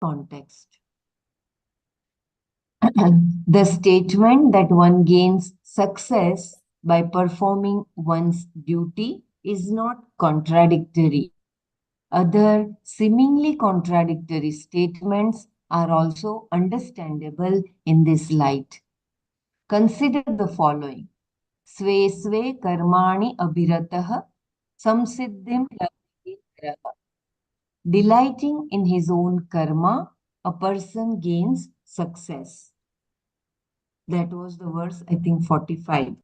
context. The statement that one gains success by performing one's duty is not contradictory. Other seemingly contradictory statements are also understandable in this light. Consider the following. Sve sve karmani abhiratah samsiddhim labhati naraha. Delighting in his own karma, a person gains success. That was the verse, I think, 45.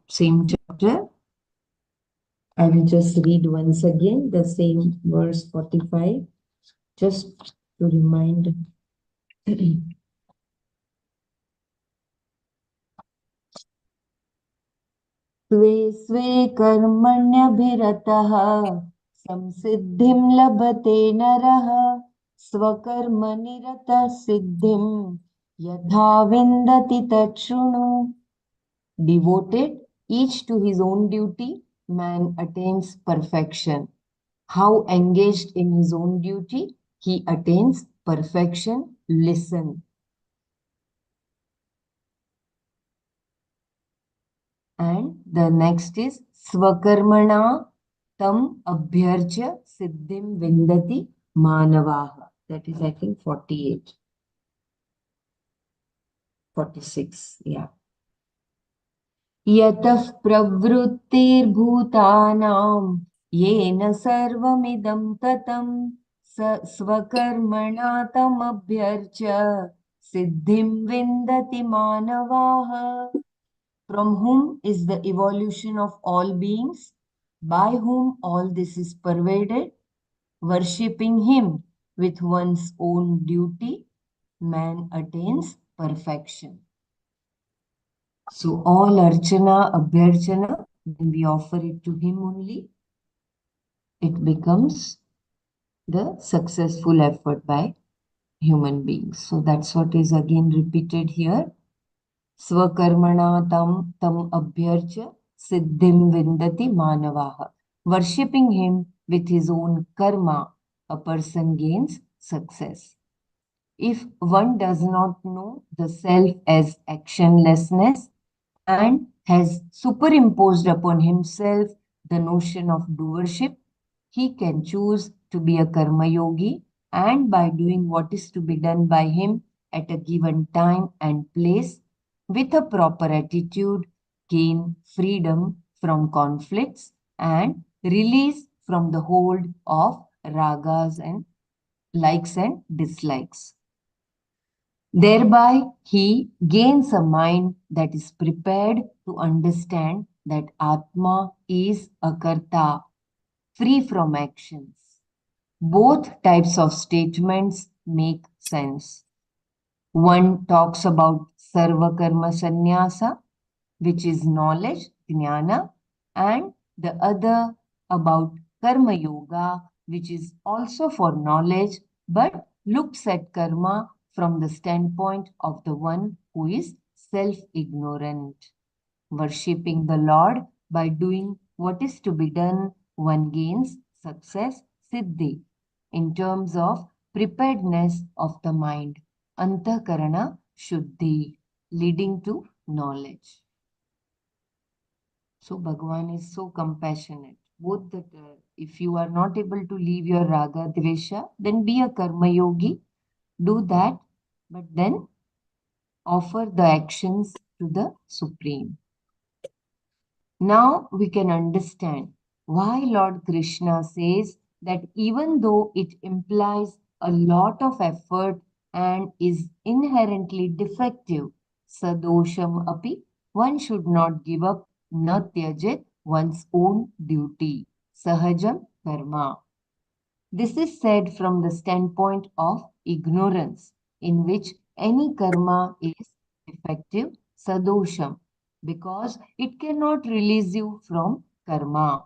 Same chapter. I will just read once again the same verse 45, just to remind. स्वे स्वे कर्मण्यभिरतः संसिद्धिं लभते नरः स्वकर्मनिरतः सिद्धिं यथा विन्दति तच्छृणु. Devoted each to his own duty, man attains perfection. How engaged in his own duty, he attains perfection. Listen. And the next is Swakarmana tam abhyarcha siddhim vindati manavaha. That is, I think, 48. 46. Yeah. यतः प्रवृत्तिर्भूतानां येन सर्वमिदं ततं स्वकर्मणा तमभ्यर्च्य सिद्धिं विन्दति मानवाः. From whom is the evolution of all beings, by whom all this is pervaded. Worshipping him with one's own duty, man attains perfection. So all archana, abhyarchana, when we offer it to him only, it becomes the successful effort by human beings. So that's what is again repeated here. Swakarmana tam abhyarcha siddhim vindati manavaha. Worshipping him with his own karma, a person gains success. If one does not know the self as actionlessness and has superimposed upon himself the notion of doership, he can choose to be a karma yogi, and by doing what is to be done by him at a given time and place with a proper attitude, gain freedom from conflicts and release from the hold of ragas and likes and dislikes. Thereby, he gains a mind that is prepared to understand that Atma is a karta, free from actions. Both types of statements make sense. One talks about sarva karma sannyasa, which is knowledge, jnana, and the other about karma yoga, which is also for knowledge, but looks at karma from the standpoint of the one who is self-ignorant. Worshipping the Lord by doing what is to be done, one gains success, siddhi, in terms of preparedness of the mind, antakarana shuddhi, leading to knowledge. So Bhagavan is so compassionate. Both that if you are not able to leave your raga dvesha, then be a karma yogi. Do that, but then offer the actions to the Supreme. Now we can understand why Lord Krishna says that even though it implies a lot of effort and is inherently defective, sadosham api, one should not give up na tyajet one's own duty, sahajam karma. This is said from the standpoint of ignorance, in which any karma is defective, sadosham, because it cannot release you from karma.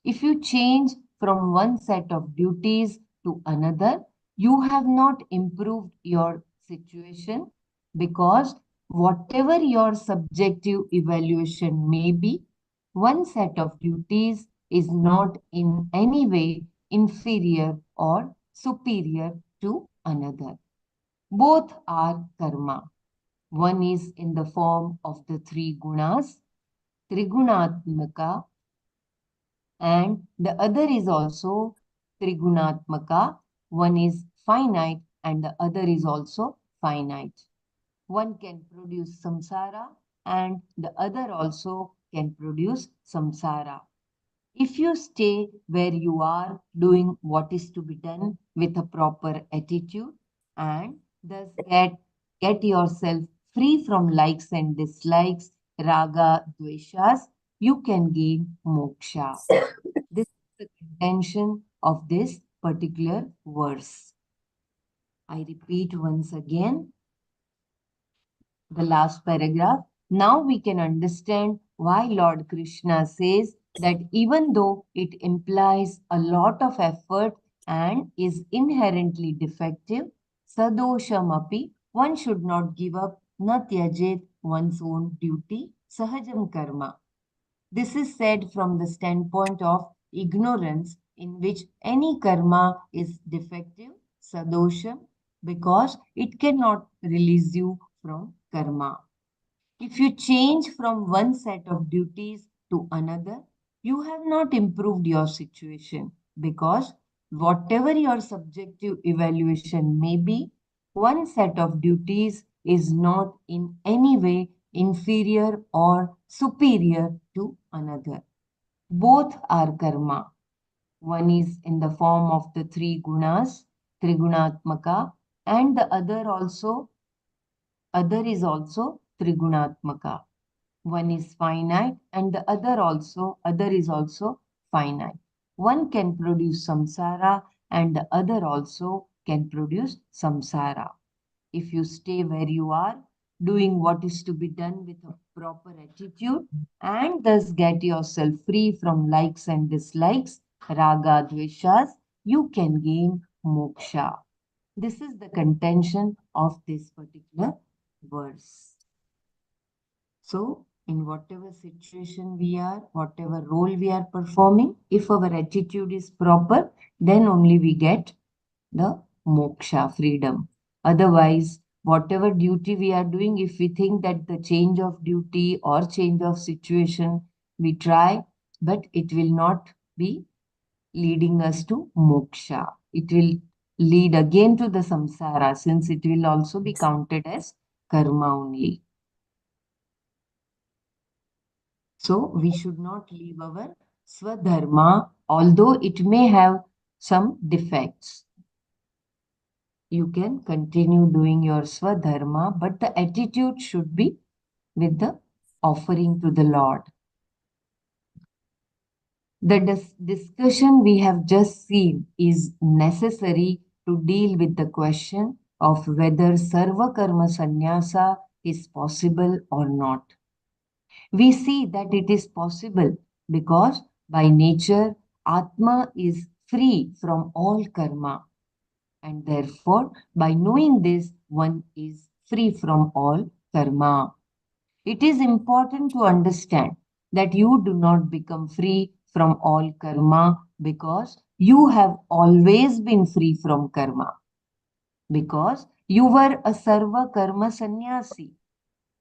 If you change from one set of duties to another, you have not improved your situation, because whatever your subjective evaluation may be, one set of duties is not in any way inferior or superior to another. Both are karma. One is in the form of the three gunas, Trigunatmaka, and the other is also Trigunatmaka. One is finite and the other is also finite. One can produce samsara and the other also can produce samsara. If you stay where you are doing what is to be done with a proper attitude and thus get yourself free from likes and dislikes, raga, dveshas, you can gain moksha. This is the contention of this particular verse. I repeat once again the last paragraph. Now we can understand why Lord Krishna says that even though it implies a lot of effort and is inherently defective, sadoshamapi, one should not give up na tyajet one's own duty, sahajam karma. This is said from the standpoint of ignorance in which any karma is defective, sadosham, because it cannot release you from karma. If you change from one set of duties to another, you have not improved your situation because whatever your subjective evaluation may be, one set of duties is not in any way inferior or superior to another. Both are karma. One is in the form of the three gunas, trigunatmaka, and the other is also trigunatmaka. One is finite and the other is also finite. One can produce samsara and the other also can produce samsara. If you stay where you are, doing what is to be done with a proper attitude and thus get yourself free from likes and dislikes, raga, dveshas, you can gain moksha. This is the contention of this particular verse. So, in whatever situation we are, whatever role we are performing, if our attitude is proper, then only we get the moksha, freedom. Otherwise, whatever duty we are doing, if we think that the change of duty or change of situation, we try, but it will not be leading us to moksha. It will lead again to the samsara, since it will also be counted as karma only. So we should not leave our swadharma, although it may have some defects. You can continue doing your swadharma, but the attitude should be with the offering to the Lord. The discussion we have just seen is necessary to deal with the question of whether sarva karma sannyasa is possible or not. We see that it is possible because by nature, Atma is free from all karma. And therefore, by knowing this, one is free from all karma. It is important to understand that you do not become free from all karma because you have always been free from karma. Because you were a sarva karma sannyasi.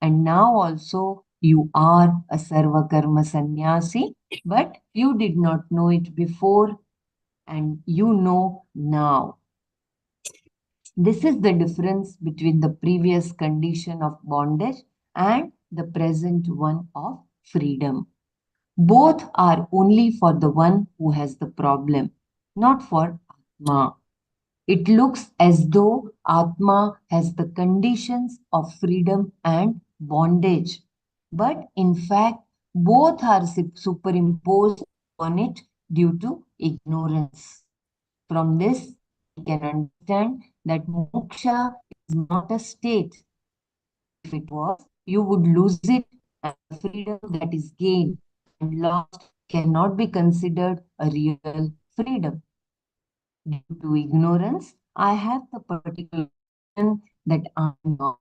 And now also you are a sarva karma sannyasi, but you did not know it before and you know now. This is the difference between the previous condition of bondage and the present one of freedom. Both are only for the one who has the problem, not for Atma. It looks as though Atma has the conditions of freedom and bondage. But in fact, both are superimposed on it due to ignorance. From this, we can understand that moksha is not a state. If it was, you would lose it, and the freedom that is gained and lost cannot be considered a real freedom. Due to ignorance, I have the particular notion that I know.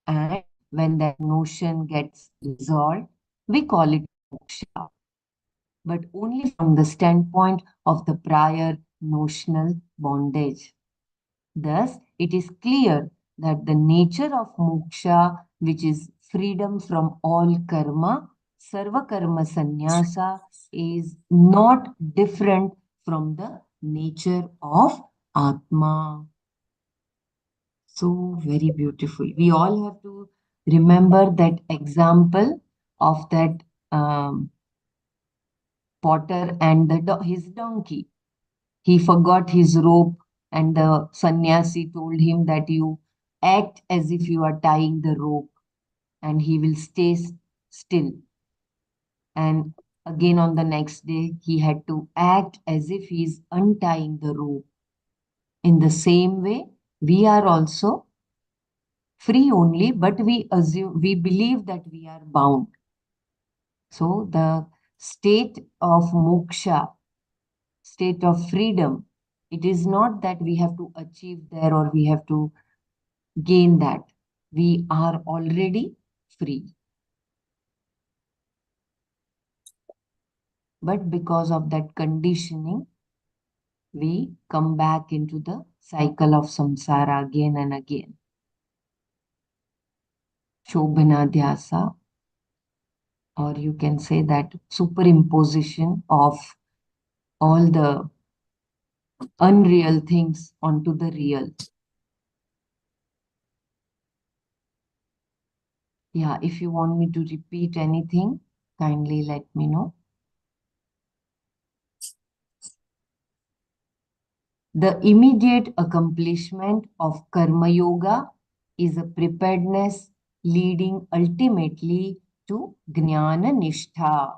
And when that notion gets resolved, we call it moksha, but only from the standpoint of the prior notional bondage. Thus, it is clear that the nature of moksha, which is freedom from all karma, sarva karma sannyasa, is not different from the nature of Atma. So very beautiful. We all have to remember that example of that potter and his donkey. He forgot his rope, and the sannyasi told him that you act as if you are tying the rope, and he will stay still. And again, on the next day, he had to act as if he is untying the rope. In the same way, we are also free only, but we believe that we are bound. So the state of moksha, state of freedom, it is not that we have to achieve there or we have to gain that. We are already free. But because of that conditioning, we come back into the cycle of samsara again and again. Shobhana dhyasa, or you can say that superimposition of all the unreal things onto the real. Yeah, if you want me to repeat anything, kindly let me know. The immediate accomplishment of Karma Yoga is a preparedness leading ultimately to Jnana Nishtha.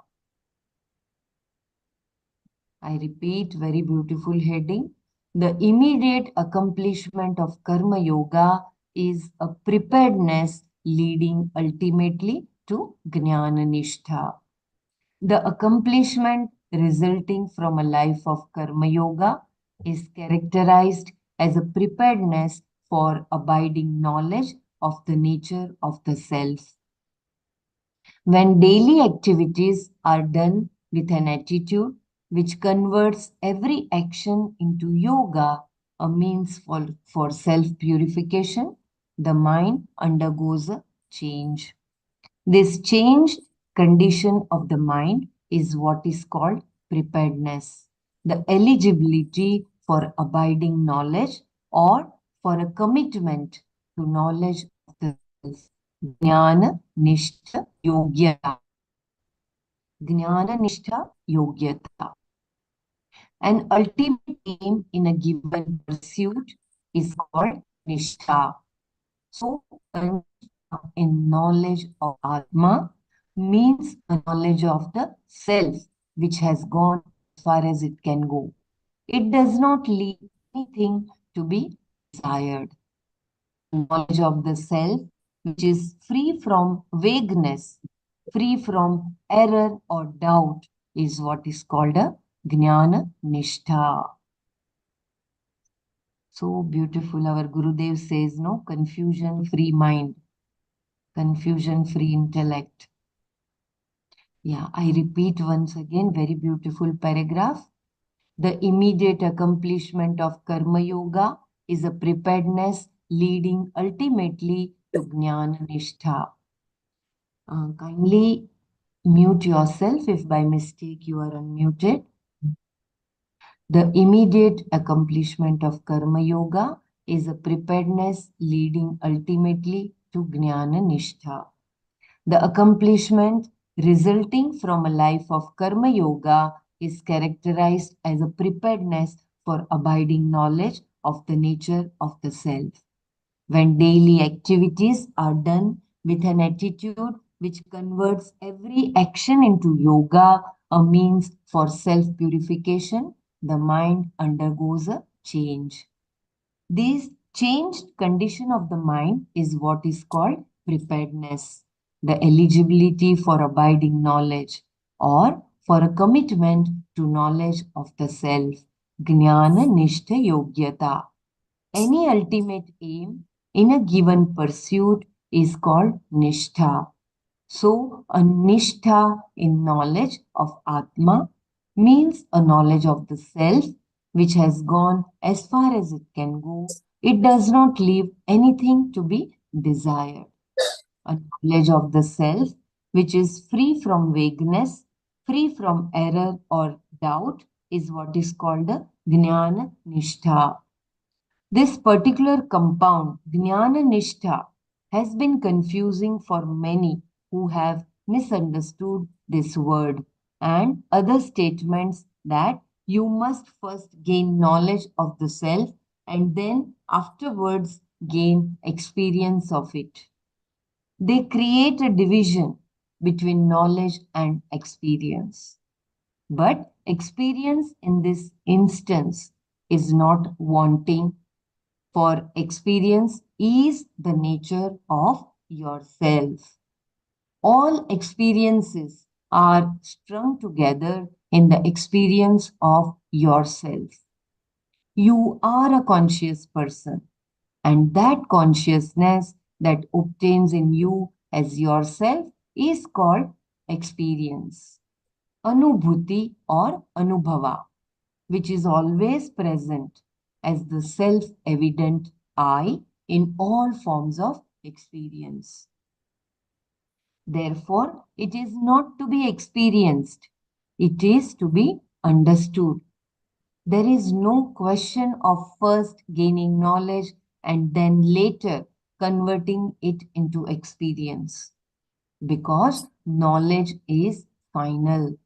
I repeat, very beautiful heading. The immediate accomplishment of Karma Yoga is a preparedness leading ultimately to Jnana Nishtha. The accomplishment resulting from a life of Karma Yoga is characterized as a preparedness for abiding knowledge of the nature of the self. When daily activities are done with an attitude which converts every action into yoga, a means for self purification, the mind undergoes a change. This changed condition of the mind is what is called preparedness, the eligibility for abiding knowledge or for a commitment to knowledge of the self. Jnana Nishtha Yogyata. Jnana Nishtha Yogyata. An ultimate aim in a given pursuit is called Nishtha. So, in knowledge of Atma means a knowledge of the self, which has gone as far as it can go. It does not leave anything to be desired. Knowledge of the self, which is free from vagueness, free from error or doubt, is what is called a Jnana Nishtha. So beautiful. Our Gurudev says, no, confusion free mind, confusion free intellect. Yeah, I repeat once again, very beautiful paragraph. The immediate accomplishment of Karma Yoga is a preparedness leading ultimately to Jnana Nishtha. Kindly mute yourself if by mistake you are unmuted. The immediate accomplishment of Karma Yoga is a preparedness leading ultimately to Jnana Nishtha. The accomplishment resulting from a life of Karma Yoga is characterized as a preparedness for abiding knowledge of the nature of the self. When daily activities are done with an attitude which converts every action into yoga, a means for self purification, the mind undergoes a change. This changed condition of the mind is what is called preparedness, the eligibility for abiding knowledge or for a commitment to knowledge of the self, jnana nishtha yogyata. Any ultimate aim in a given pursuit is called nishtha. So, a nishtha in knowledge of Atma means a knowledge of the self which has gone as far as it can go. It does not leave anything to be desired. A knowledge of the self, which is free from vagueness, free from error or doubt, is what is called the Jnana Nishtha. This particular compound, Jnana Nishtha, has been confusing for many who have misunderstood this word and other statements that you must first gain knowledge of the self and then afterwards gain experience of it. They create a division between knowledge and experience. But experience in this instance is not wanting, for experience is the nature of yourself. All experiences are strung together in the experience of yourself. You are a conscious person, and that consciousness that obtains in you as yourself is called experience, anubhuti or anubhava, which is always present as the self evident I in all forms of experience. Therefore, it is not to be experienced, it is to be understood. There is no question of first gaining knowledge and then later converting it into experience because knowledge is final.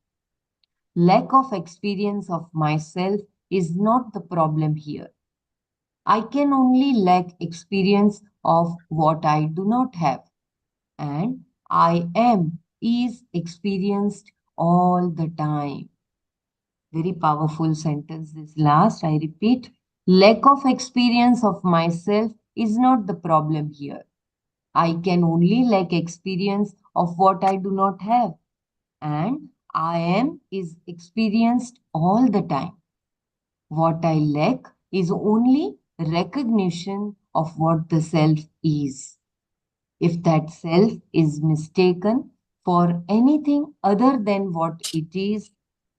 Lack of experience of myself is not the problem here. I can only lack experience of what I do not have, and I am is experienced all the time. Very powerful sentence, this last. I repeat, lack of experience of myself is not the problem here. I can only lack experience of what I do not have, and I am is experienced all the time. What I lack is only recognition of what the self is. If that self is mistaken for anything other than what it is,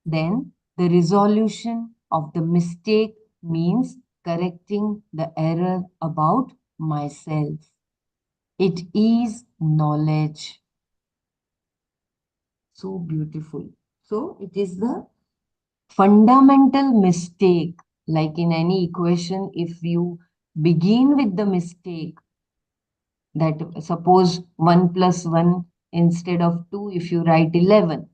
then the resolution of the mistake means correcting the error about myself. It is knowledge. So beautiful. So it is the fundamental mistake. Like in any equation, if you begin with the mistake that suppose 1 plus 1 instead of 2, if you write 11,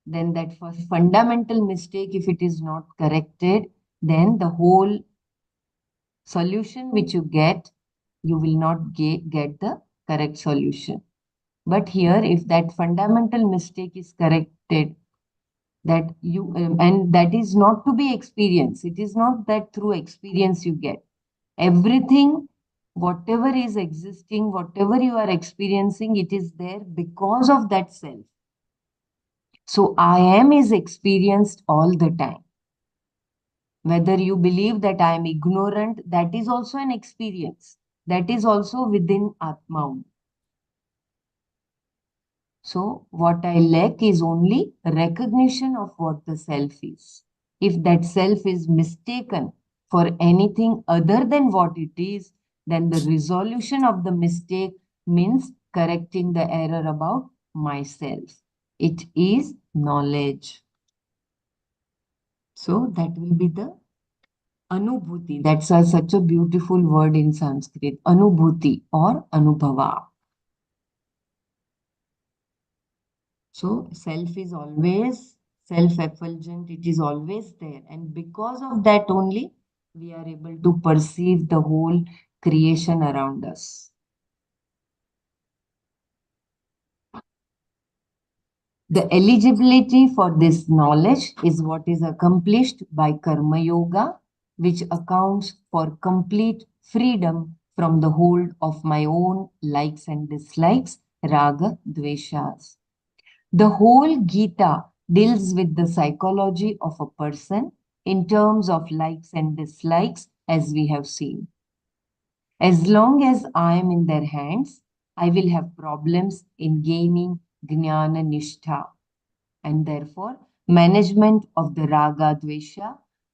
then that first fundamental mistake, if it is not corrected, then the whole solution which you get, you will not get the correct solution. But here, if that fundamental mistake is corrected, that you and that is not to be experienced, it is not that through experience you get everything, whatever is existing, whatever you are experiencing, it is there because of that self. So I am is experienced all the time. Whether you believe that I am ignorant, that is also an experience. That is also within Atma. So what I lack is only recognition of what the self is. If that self is mistaken for anything other than what it is, then the resolution of the mistake means correcting the error about myself. It is knowledge. So that will be the Anubhuti. That's such a beautiful word in Sanskrit. Anubhuti or Anubhava. So self is always self-effulgent. It is always there. And because of that only, we are able to perceive the whole creation around us. The eligibility for this knowledge is what is accomplished by Karma Yoga, which accounts for complete freedom from the hold of my own likes and dislikes, raga, dveshas. The whole Gita deals with the psychology of a person in terms of likes and dislikes, as we have seen. As long as I am in their hands, I will have problems in gaining Jnana Nishtha, and therefore management of the Raga Dvesha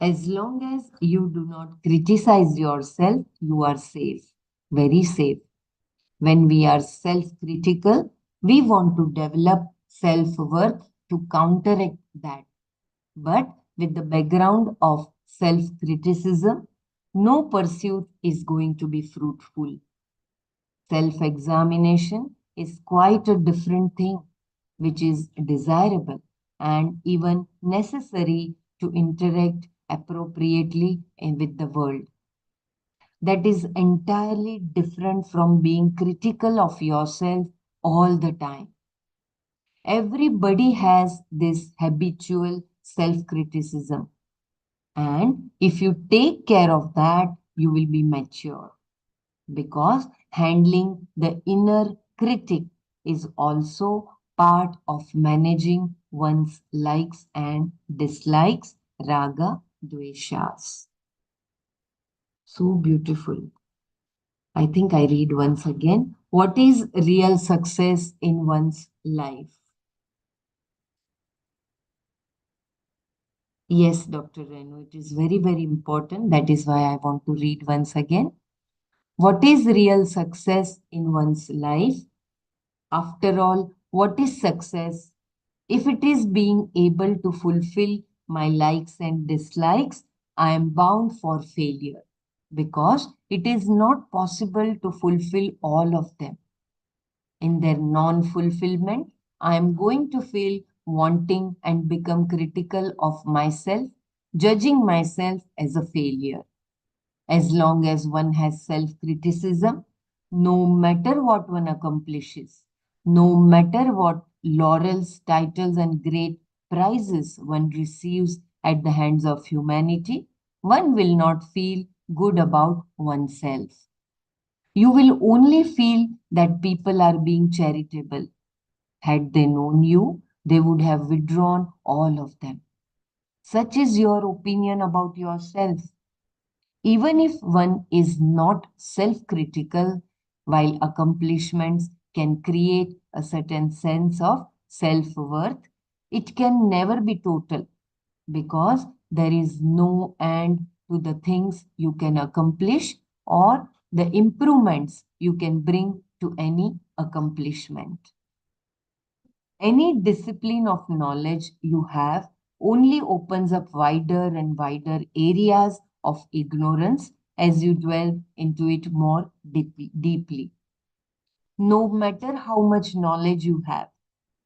As long as you do not criticize yourself, you are safe, very safe. When we are self critical, we want to develop self worth to counteract that. But with the background of self criticism, no pursuit is going to be fruitful. Self examination is quite a different thing, which is desirable and even necessary to interact appropriately with the world. That is entirely different from being critical of yourself all the time. Everybody has this habitual self criticism. And if you take care of that, you will be mature because handling the inner critic is also part of managing one's likes and dislikes, raga, dveshas. So beautiful. I think I read once again. What is real success in one's life? Yes, Dr. Renu, it is very, very important. That is why I want to read once again. What is real success in one's life? After all, what is success? If it is being able to fulfill my likes and dislikes, I am bound for failure because it is not possible to fulfill all of them. In their non fulfillment, I am going to feel wanting and become critical of myself, judging myself as a failure. As long as one has self criticism, no matter what one accomplishes, no matter what laurels, titles, and great prizes one receives at the hands of humanity, one will not feel good about oneself. You will only feel that people are being charitable. Had they known you, they would have withdrawn all of them. Such is your opinion about yourself. Even if one is not self critical, while accomplishments can create a certain sense of self worth, it can never be total because there is no end to the things you can accomplish or the improvements you can bring to any accomplishment. Any discipline of knowledge you have only opens up wider and wider areas of ignorance as you dwell into it more deeply. No matter how much knowledge you have,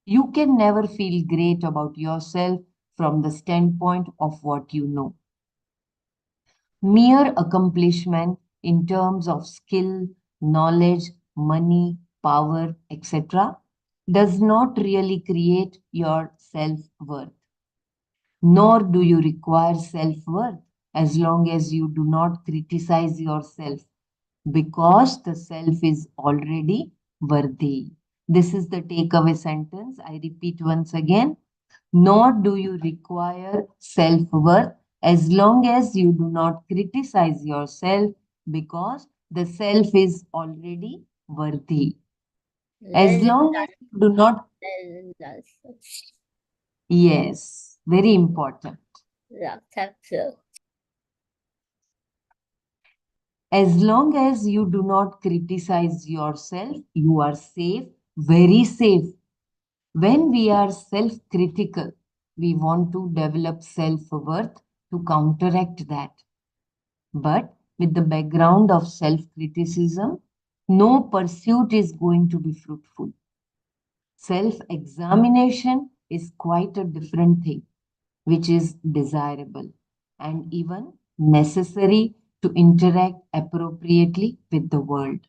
you can never feel great about yourself from the standpoint of what you know. Mere accomplishment in terms of skill, knowledge, money, power, etc., does not really create your self worth. Nor do you require self worth as long as you do not criticize yourself because the self is already worthy. This is the takeaway sentence. I repeat once again. Nor do you require self worth as long as you do not criticize yourself because the self is already worthy. As Well long as done, you do not, well done. yes, very important. Yeah, thank you. As long as you do not criticize yourself, you are safe, very safe. When we are self critical, we want to develop self worth to counteract that. But with the background of self criticism, no pursuit is going to be fruitful. Self examination is quite a different thing, which is desirable and even necessary to interact appropriately with the world.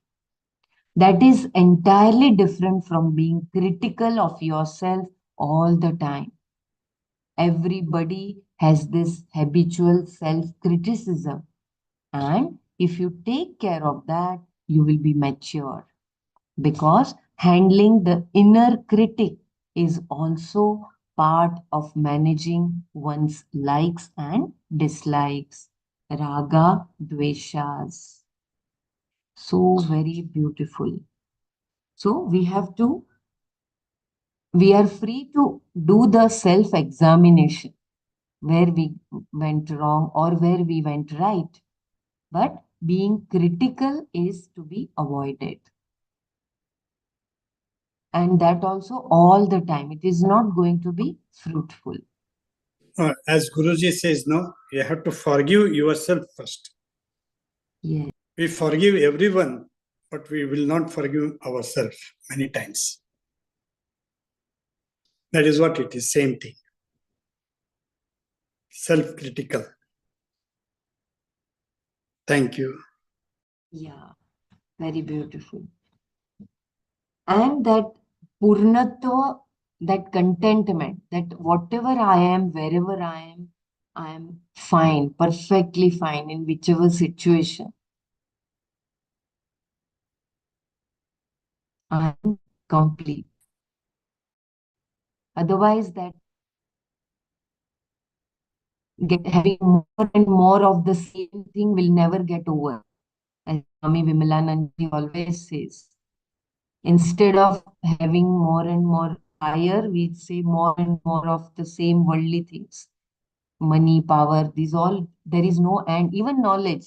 That is entirely different from being critical of yourself all the time. Everybody has this habitual self criticism. And if you take care of that, you will be mature because handling the inner critic is also part of managing one's likes and dislikes. Raga, dveshas. So very beautiful. So we are free to do the self examination, where we went wrong or where we went right. But being critical is to be avoided. And that also all the time. It is not going to be fruitful. As Guruji says, no, you have to forgive yourself first. Yes. We forgive everyone, but we will not forgive ourselves many times. That is what it is, same thing. Self-critical. Thank you. Yeah, very beautiful. And that purnatva, that contentment, that whatever I am, wherever I am fine, perfectly fine in whichever situation. I am complete. Otherwise, that having more and more of the same thing will never get over. As Swami Vimalanand always says, instead of having more and more higher, we say more and more of the same worldly things. Money, power, these all, there is no end, even knowledge.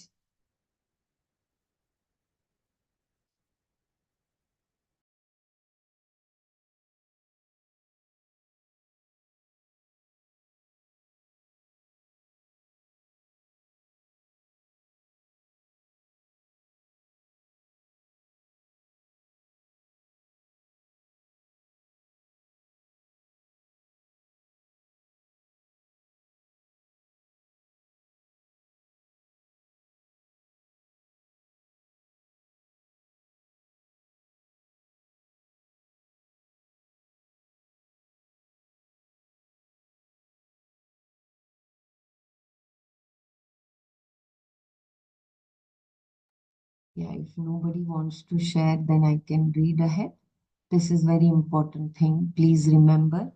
Yeah, if nobody wants to share, then I can read ahead. This is very important thing. Please remember.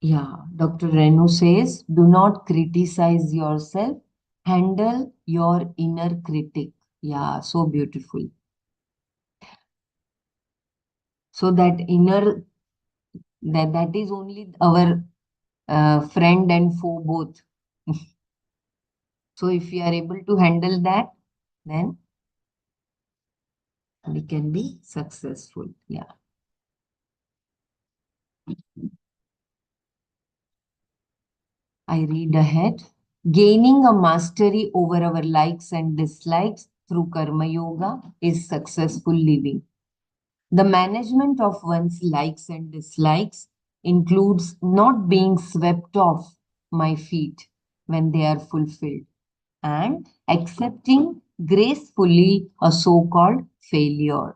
Yeah, Dr. Renu says, do not criticize yourself, handle your inner critic. Yeah, so beautiful. So that inner, that is only our friend and foe both. So if we are able to handle that, then we can be successful. Yeah. I read ahead. Gaining a mastery over our likes and dislikes through Karma Yoga is successful living. The management of one's likes and dislikes includes not being swept off my feet when they are fulfilled and accepting gracefully a so called failure.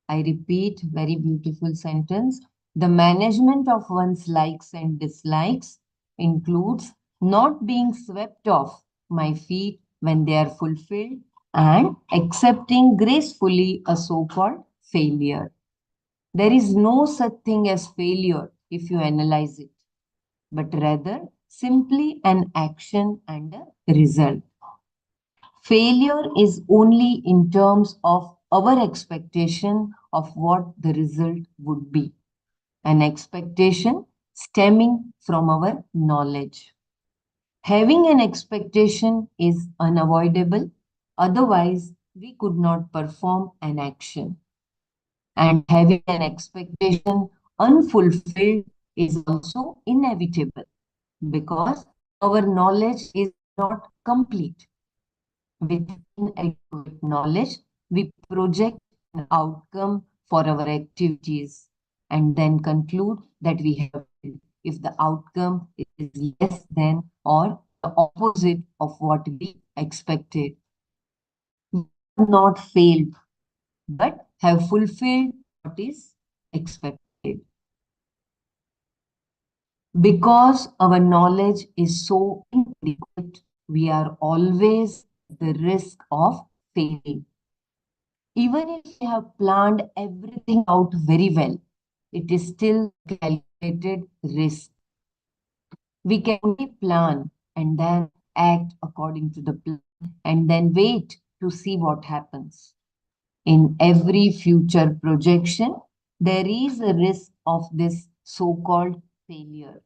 I repeat, very beautiful sentence. The management of one's likes and dislikes includes not being swept off my feet when they are fulfilled and accepting gracefully a so called failure. There is no such thing as failure if you analyze it, but rather simply an action and a result. Failure is only in terms of our expectation of what the result would be, an expectation stemming from our knowledge. Having an expectation is unavoidable, otherwise, we could not perform an action. And having an expectation unfulfilled is also inevitable because our knowledge is not complete. With inadequate knowledge, we project an outcome for our activities and then conclude that we have failed if the outcome is less than or the opposite of what we expected. We have not failed, but have fulfilled what is expected. Because our knowledge is so inadequate, we are always at the risk of failing. Even if we have planned everything out very well, it is still calculated risk. We can only plan and then act according to the plan and then wait to see what happens. In every future projection, there is a risk of this so-called failure.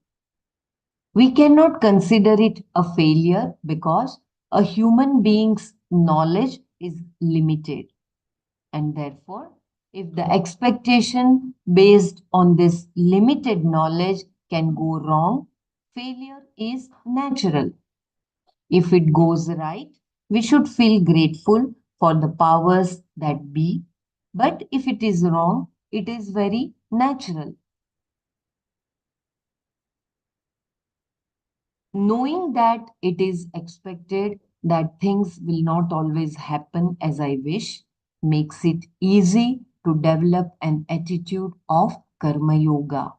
We cannot consider it a failure because a human being's knowledge is limited. And therefore, if the expectation based on this limited knowledge can go wrong, failure is natural. If it goes right, we should feel grateful for the powers that be. But if it is wrong, it is very natural. Knowing that it is expected that things will not always happen as I wish makes it easy to develop an attitude of karma yoga.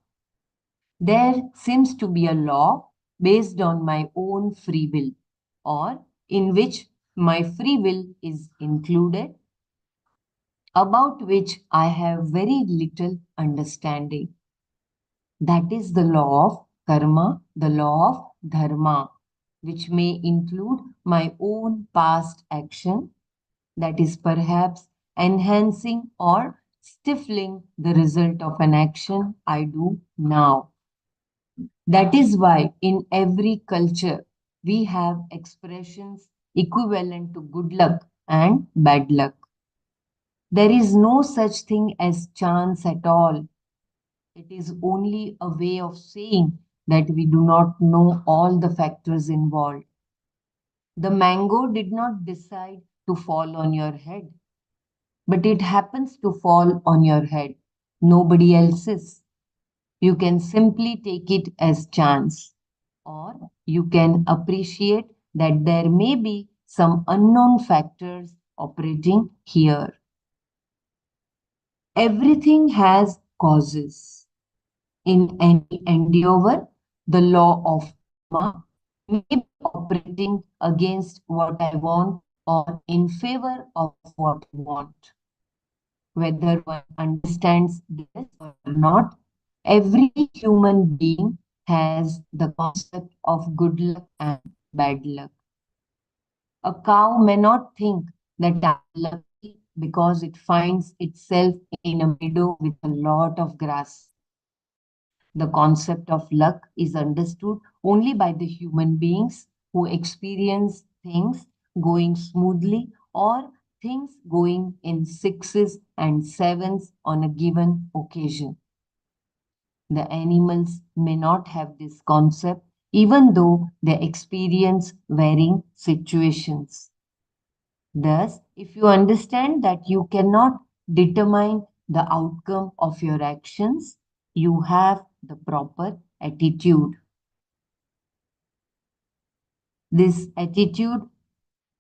There seems to be a law based on my own free will, or in which my free will is included, about which I have very little understanding. That is the law of karma, the law of dharma, which may include my own past action, that is perhaps enhancing or stifling the result of an action I do now. That is why in every culture we have expressions equivalent to good luck and bad luck. There is no such thing as chance at all. It is only a way of saying that we do not know all the factors involved. The mango did not decide to fall on your head, but it happens to fall on your head, nobody else's. You can simply take it as chance, or you can appreciate that there may be some unknown factors operating here. Everything has causes. In any endeavor, the law of karma may be operating against what I want or in favor of what I want. Whether one understands this or not, every human being has the concept of good luck and bad luck. A cow may not think that I am lucky because it finds itself in a meadow with a lot of grass. The concept of luck is understood only by the human beings who experience things going smoothly or things going in sixes and sevens on a given occasion. The animals may not have this concept even though they experience varying situations. Thus, if you understand that you cannot determine the outcome of your actions, you have the proper attitude. This attitude,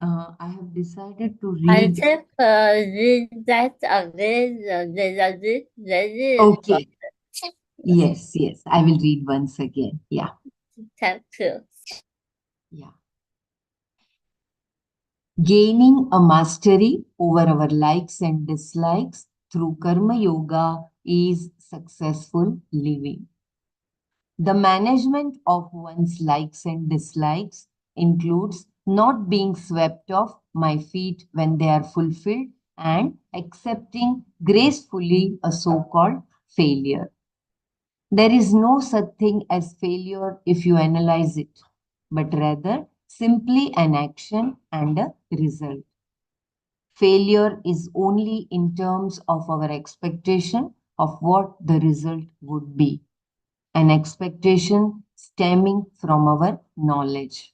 I have decided to I read. think read that again the Okay, yes, yes, I will read once again. Yeah, thank you. yeah. Gaining a mastery over our likes and dislikes through karma yoga is successful living. The management of one's likes and dislikes includes not being swept off my feet when they are fulfilled and accepting gracefully a so called failure. There is no such thing as failure if you analyze it, but rather simply an action and a result. Failure is only in terms of our expectation of what the result would be, an expectation stemming from our knowledge.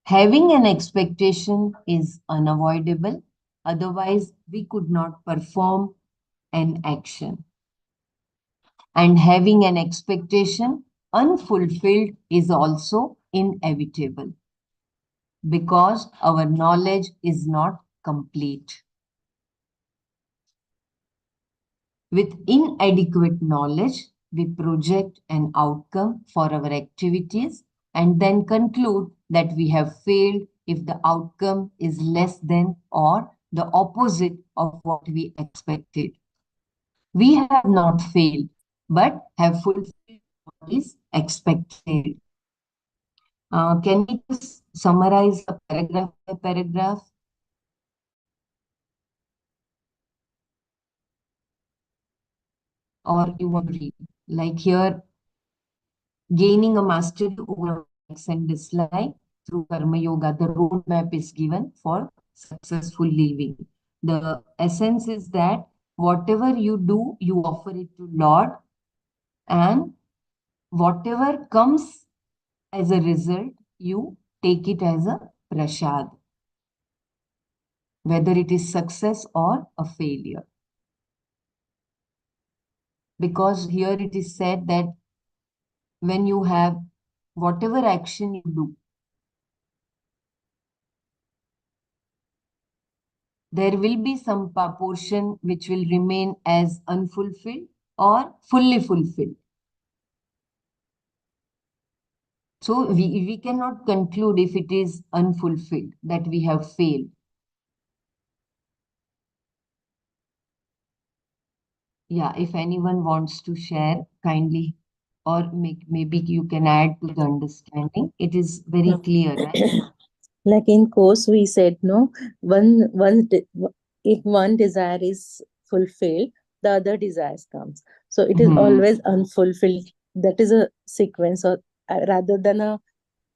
Having an expectation is unavoidable, otherwise, we could not perform an action. And having an expectation unfulfilled is also inevitable because our knowledge is not complete. With inadequate knowledge, we project an outcome for our activities and then conclude that we have failed if the outcome is less than or the opposite of what we expected. We have not failed, but have fulfilled what is expected. Can we just summarize a paragraph by paragraph? or you want to read. Like here, gaining a mastery over likes and dislike through Karma Yoga, the roadmap is given for successful living. The essence is that whatever you do, you offer it to Lord, and whatever comes as a result, you take it as a prasad, whether it is success or a failure. Because here it is said that when you have whatever action you do, there will be some portion which will remain as unfulfilled or fully fulfilled. So we cannot conclude if it is unfulfilled that we have failed. Yeah, if anyone wants to share, kindly, or maybe you can add to the understanding. It is very clear, right? Like in course, we said, no, if one desire is fulfilled, the other desires comes. So it is always unfulfilled. That is a sequence, or rather than a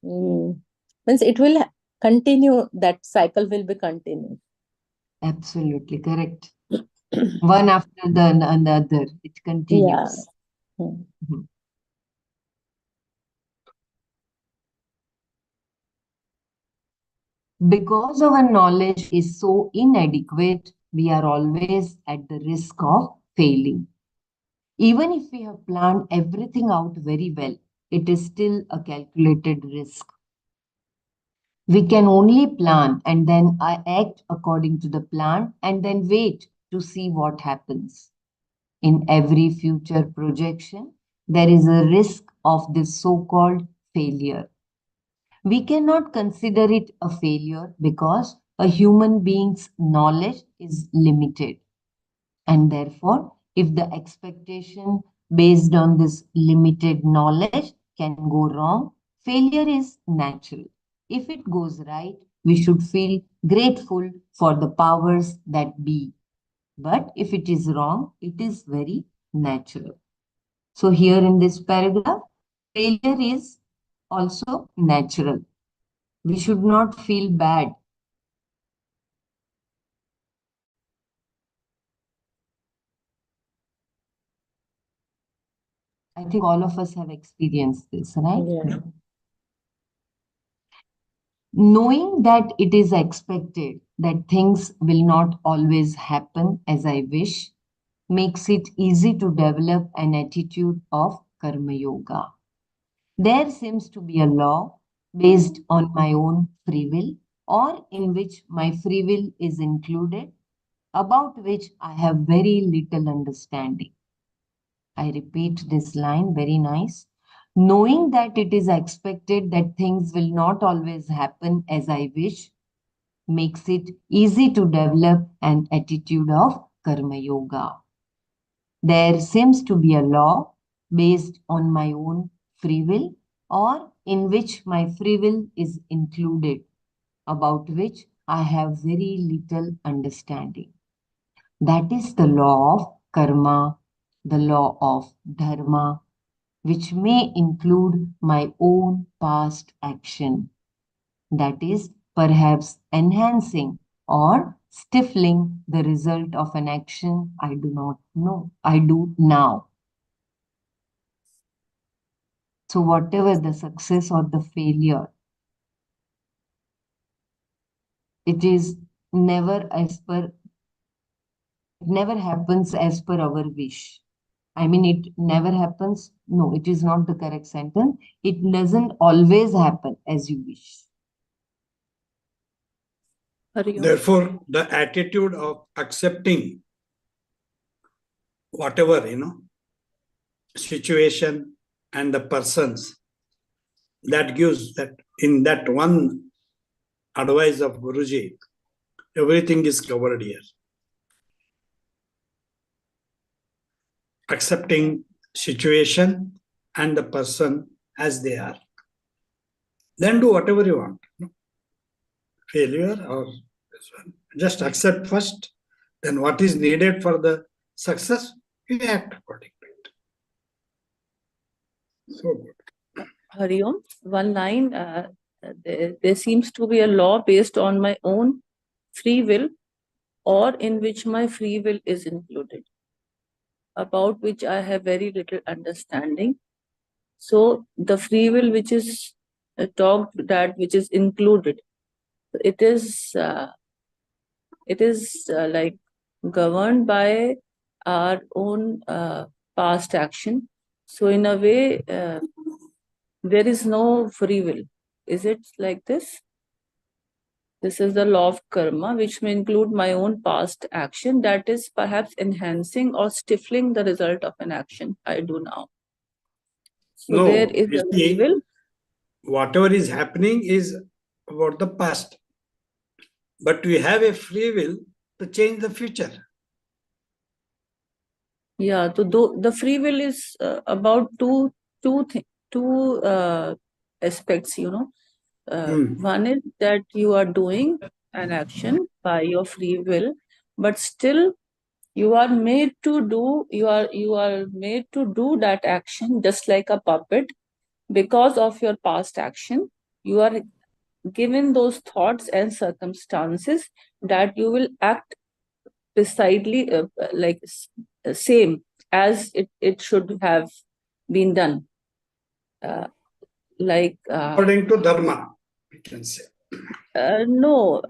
means it will continue. That cycle will be continued. Absolutely correct. One after the another, it Yeah. continues. Hmm. Mhm. Because our knowledge is so inadequate, we are always at the risk of failing. Even if we have planned everything out very well, it is still a calculated risk. We can only plan and then act according to the plan and then wait to see what happens. In every future projection, there is a risk of this so-called failure. We cannot consider it a failure because a human being's knowledge is limited. And therefore, if the expectation based on this limited knowledge can go wrong, failure is natural. If it goes right, we should feel grateful for the powers that be. But if it is wrong, it is very natural. So, here in this paragraph, failure is also natural. We should not feel bad. I think all of us have experienced this, right? Yeah. Knowing that it is expected that things will not always happen as I wish makes it easy to develop an attitude of Karma Yoga. There seems to be a law based on my own free will or in which my free will is included, about which I have very little understanding. I repeat this line, very nice. Knowing that it is expected that things will not always happen as I wish makes it easy to develop an attitude of Karma Yoga. There seems to be a law based on my own free will or in which my free will is included, about which I have very little understanding. That is the law of karma, the law of dharma, which may include my own past action. That is perhaps enhancing or stifling the result of an action I do not know, I do now. So, whatever the success or the failure, it is never as per, it never happens as per our wish. I mean, it never happens. No, it is not the correct sentence. It doesn't always happen as you wish. Therefore, the attitude of accepting whatever, situation and the persons, that gives that in that one advice of Guruji, everything is covered here. Accepting situation and the person as they are. Then do whatever you want. Failure or this one. Just accept first. Then what is needed for the success, you act according to So good. Hariom, one line, there seems to be a law based on my own free will or in which my free will is included, about which I have very little understanding. So the free will which is talked, that which is included, it is like governed by our own past action. So in a way, there is no free will. Is it like this? This is the law of karma, which may include my own past action that is perhaps enhancing or stifling the result of an action I do now. So No, there is you a free see, will. whatever is happening is about the past. But we have a free will to change the future. Yeah, so the free will is about two aspects, you know. One is that you are doing an action by your free will, but still you are made to do that action just like a puppet because of your past action. You are given those thoughts and circumstances that you will act precisely same as it should have been done. According to dharma, we can say. No,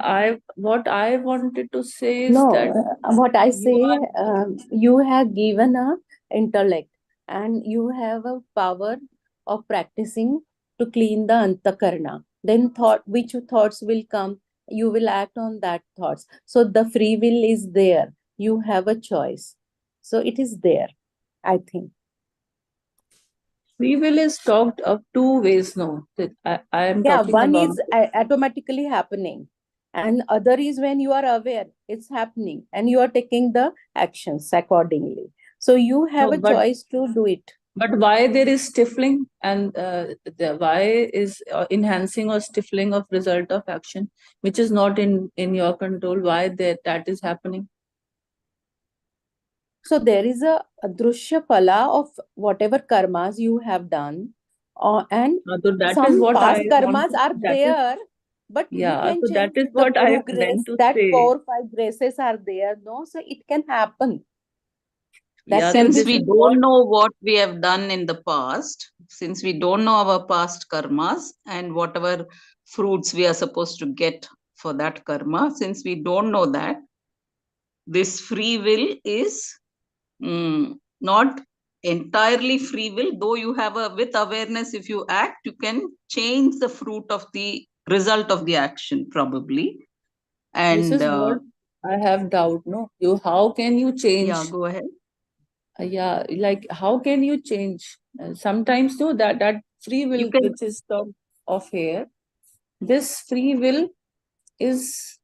what I wanted to say is No, that what I you say, are you have given a intellect and you have a power of practicing to clean the antakarna. Then which thoughts will come, you will act on that thoughts. So the free will is there. You have a choice. So it is there, I think. free will is talked of two ways now. That I am Yeah, talking one about. is automatically happening, and other is when you are aware it's happening and you are taking the actions accordingly. So you have No, a choice to do it. but why there is stifling and why is enhancing or stifling of result of action, which is not in your control? Why that is happening? So there is a drushya phala of whatever karmas you have done, and So that is some what I past want karmas to. are That is, there, but you yeah. can So that change is the what I guru meant grace. to That say. 4 or 5 graces are there, no? So it can happen. Yeah. So Since this we is what. don't know what we have done in the past, since we don't know our past karmas and whatever fruits we are supposed to get for that karma, since we don't know that, this free will is not entirely free will, though you have with awareness, if you act, you can change the fruit of the result of the action, probably. And This is what I have doubt. No, how can you change? Yeah, go ahead. Yeah, like how can you change? Sometimes no, that free will can- which is talked of here, this free will is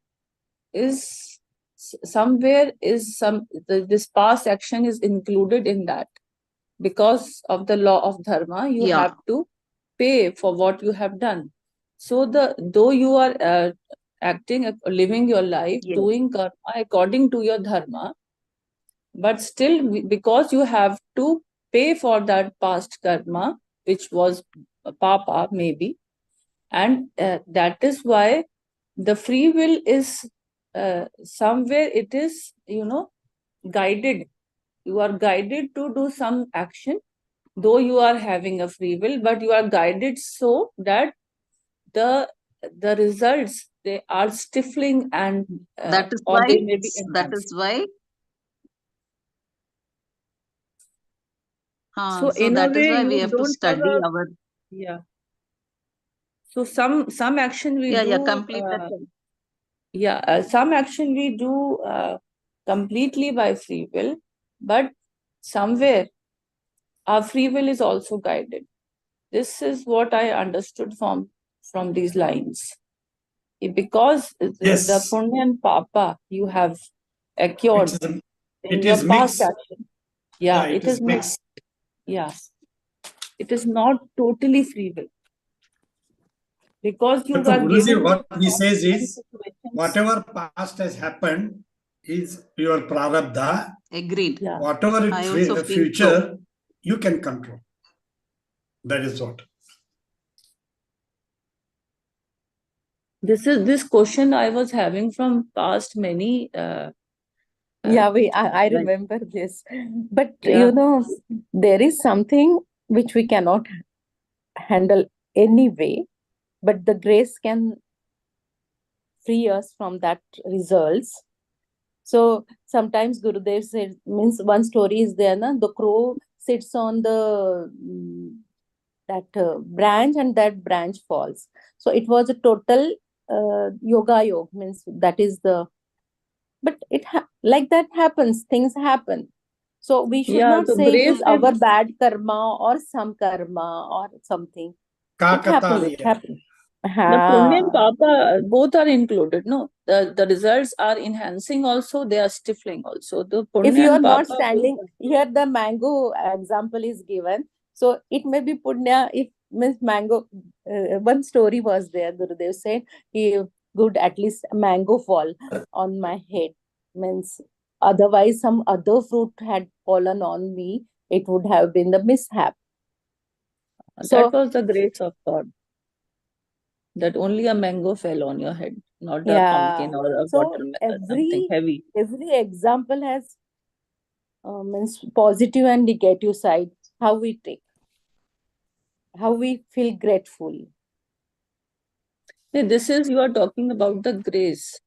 somewhere is this past action is included in that. Because of the law of dharma, you Yeah. have to pay for what you have done. So though you are acting, living your life, Yes. doing karma according to your dharma, but still because you have to pay for that past karma, which was papa maybe, and that is why the free will is somewhere it is guided. You are guided to do some action, though you are having a free will, but you are guided so that the results, they are stifling and That is or why. they may be That enhanced. is why. So So in a that is way why we you have to don't have study a, our. yeah. So some action we do. Yeah, complete that. Some action we do completely by free will, but somewhere our free will is also guided. This is what I understood from these lines. Because Yes. the punya and papa you have acquired in your past mixed. action. Yeah, it is mixed. Yeah, it is not totally free will. Because you are given What he says is, situations. whatever past has happened is your prarabdha. Agreed. Yeah. Whatever I also feel future, you can control. That is what. This question I was having from past many. Yeah, I Like, remember this. But yeah, there is something which we cannot handle anyway, but the grace can free us from that results. So sometimes Gurudev said, means one story is there, na? The crow sits on the that branch and that branch falls. So it was a total yoga means that is the, but like that happens, things happen. So we should yeah. not So say it is grace our is, bad karma or some karma or something. It happened. It Kakataliya. happened. the punya Ha. and papa both are included. No, the results are enhancing also. They are stifling also. The If punya you are and not papa both standing here, the mango example is given. So it may be punya if means mango. One story was there. Gurudev said, "He good at least mango fall on my head." Means otherwise some other fruit had fallen on me. It would have been the mishap. that So was the grace of God. That only a mango fell on your head, not a yeah. pumpkin or a So watermelon, something every heavy. example has means positive and negative side. How we take, how we feel grateful. Hey, this is you are talking about the grace.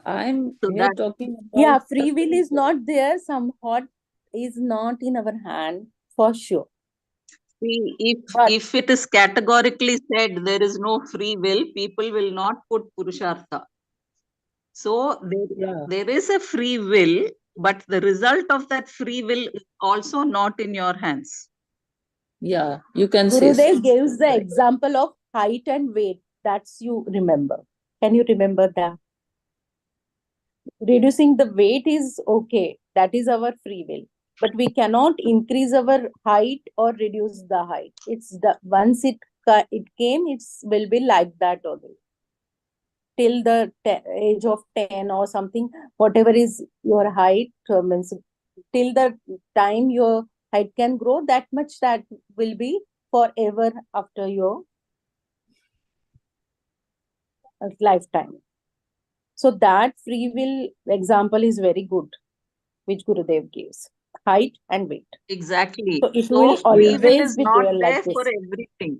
I'm So here that talking about Yeah, the free will free is will. not there. Somewhat is not in our hand for sure. see, But if it is categorically said there is no free will, people will not put purushartha. So Yeah, there is a free will, but the result of that free will is also not in your hands. yeah, you can say so. Gurudev gives the Correct. example of height and weight. That's you remember. Can you remember that? Reducing the weight is okay. That is our free will. But we cannot increase our height or reduce the height. It's the once it came, it will be like that only. Till the age of 10 or something, whatever is your height, means till the time your height can grow, that much that will be forever after your lifetime. So that free will example is very good, which Gurudev gives. Height and weight. Exactly. So it So will free will always is be not there like there for this. everything.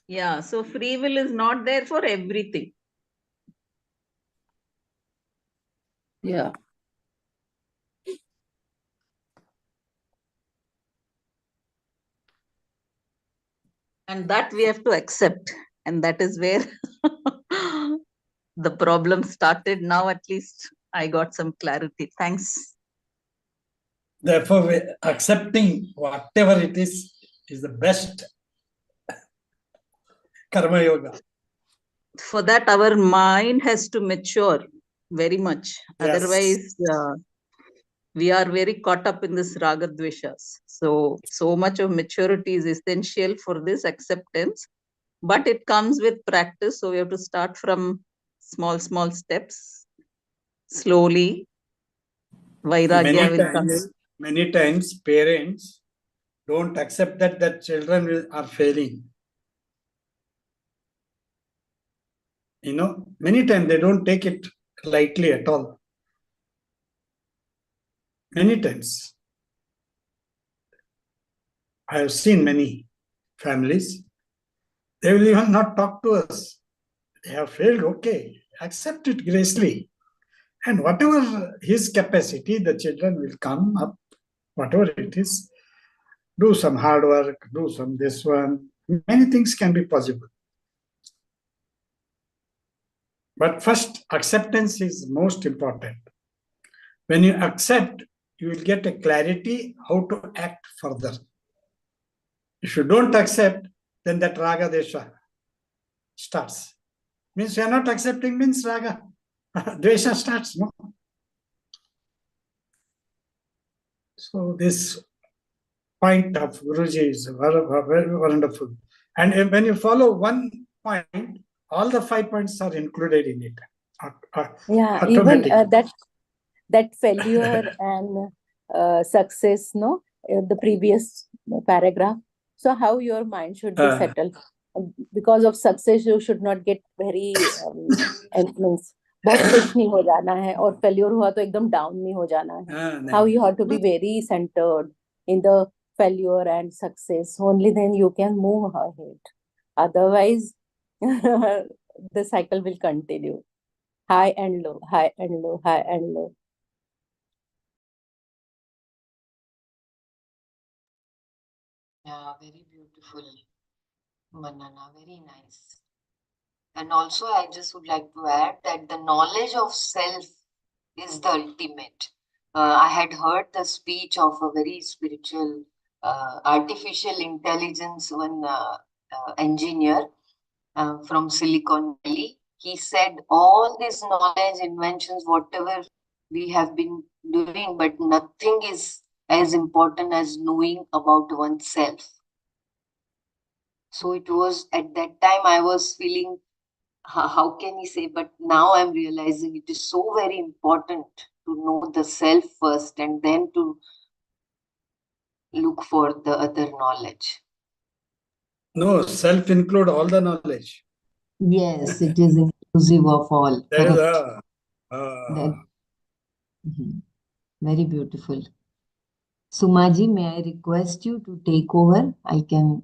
Yeah, so free will is not there for everything. Yeah, And that we have to accept. And that is where the problem started. Now, at least I got some clarity. Thanks. Therefore, accepting whatever it is the best karma yoga. For that, our mind has to mature very much. Yes. Otherwise, we are very caught up in this raga dveshas. So much of maturity is essential for this acceptance, but it comes with practice. So we have to start from small steps, slowly. Vairagya will come in. Many times parents don't accept that their children are failing. Many times they don't take it lightly at all. Many times. I have seen many families, they will even not talk to us. They have failed, okay, accept it gracefully. And whatever his capacity, the children will come up, whatever it is, do some hard work, do some this one. Many things can be possible. But first, acceptance is most important. When you accept, you will get a clarity how to act further. If you don't accept, then that raga desha starts. Means you are not accepting means raga. Dvesha starts, no? So this point of Guruji is very wonderful. And when you follow one point, all the 5 points are included in it. Yeah, even Automatically. that failure and success, no, the previous paragraph. So how your mind should be settled. Because of success you should not get very means बहुत खुश नहीं हो जाना है, और failure हुआ तो एकदम डाउन नहीं हो जाना है. How you have to be very centered in the failure and success. Only then you can move ahead. Otherwise, the cycle will continue. High and low, high and low, high and low. Yeah, very beautiful, Manana, very nice. And also, I just would like to add that the knowledge of self is the ultimate. I had heard the speech of a very spiritual, artificial intelligence one engineer from Silicon Valley. He said all this knowledge, inventions, whatever we have been doing, but nothing is as important as knowing about oneself. So it was at that time I was feeling, how can he say, but now I'm realizing it is so very important to know the self first and then to look for the other knowledge. No, self include all the knowledge. Yes, it is inclusive of all. That is Correct. Very beautiful. Sumaji, may I request you to take over? I can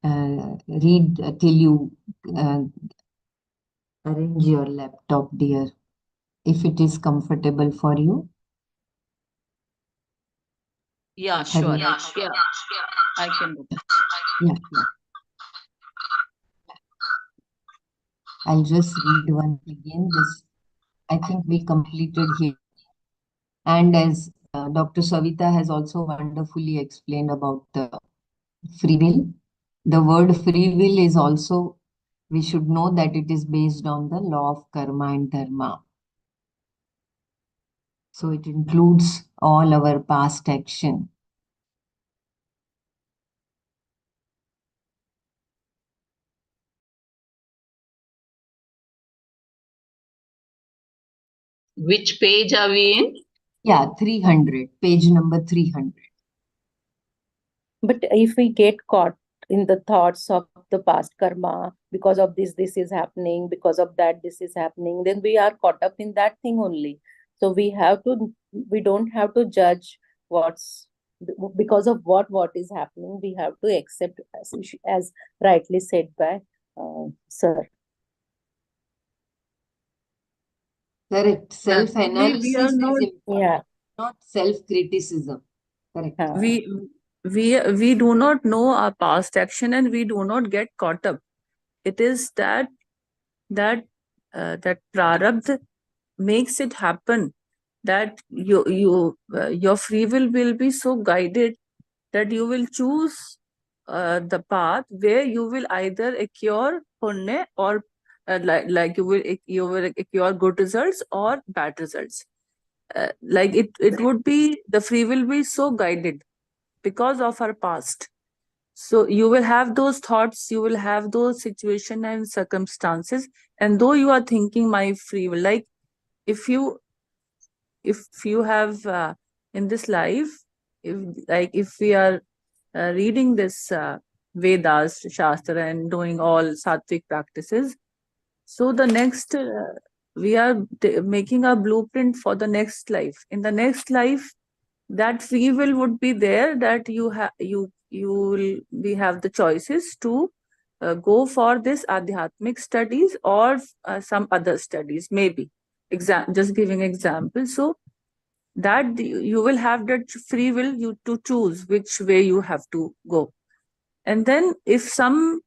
read till you arrange your laptop, dear, if it is comfortable for you. Yeah, sure. Yeah, I can do that. Yeah. I'll just read once again. This, I think we completed here. And as Dr. Savita has also wonderfully explained about the free will, the word free will is also, we should know that it is based on the law of karma and dharma. So it includes all our past action. Which page are we in? Yeah, 300, page number 300. But if we get caught in the thoughts of the past karma, because of this is happening, because of that this is happening, then we are caught up in that thing only. So we don't have to judge what's, because of what is happening. We have to accept, as rightly said by sir. Correct. Self-analysis is important, Yeah. not self-criticism. Correct. We do not know our past action and we do not get caught up. It is that prarabdha makes it happen, that your free will be so guided that you will choose the path where you will either acquire punya or like you will acquire good results or bad results. Like it would be, the free will be so guided because of our past. So you will have those thoughts, you will have those situation and circumstances, and though you are thinking my free will, like if you have in this life, if we are reading this Vedas, Shastra, and doing all sattvic practices, so the next we are making a blueprint for the next life. In the next life, that free will would be there, that you will we have the choices to go for this adhyatmic studies or some other studies, maybe just giving example. So that you will have that free will you to choose which way you have to go. And then if some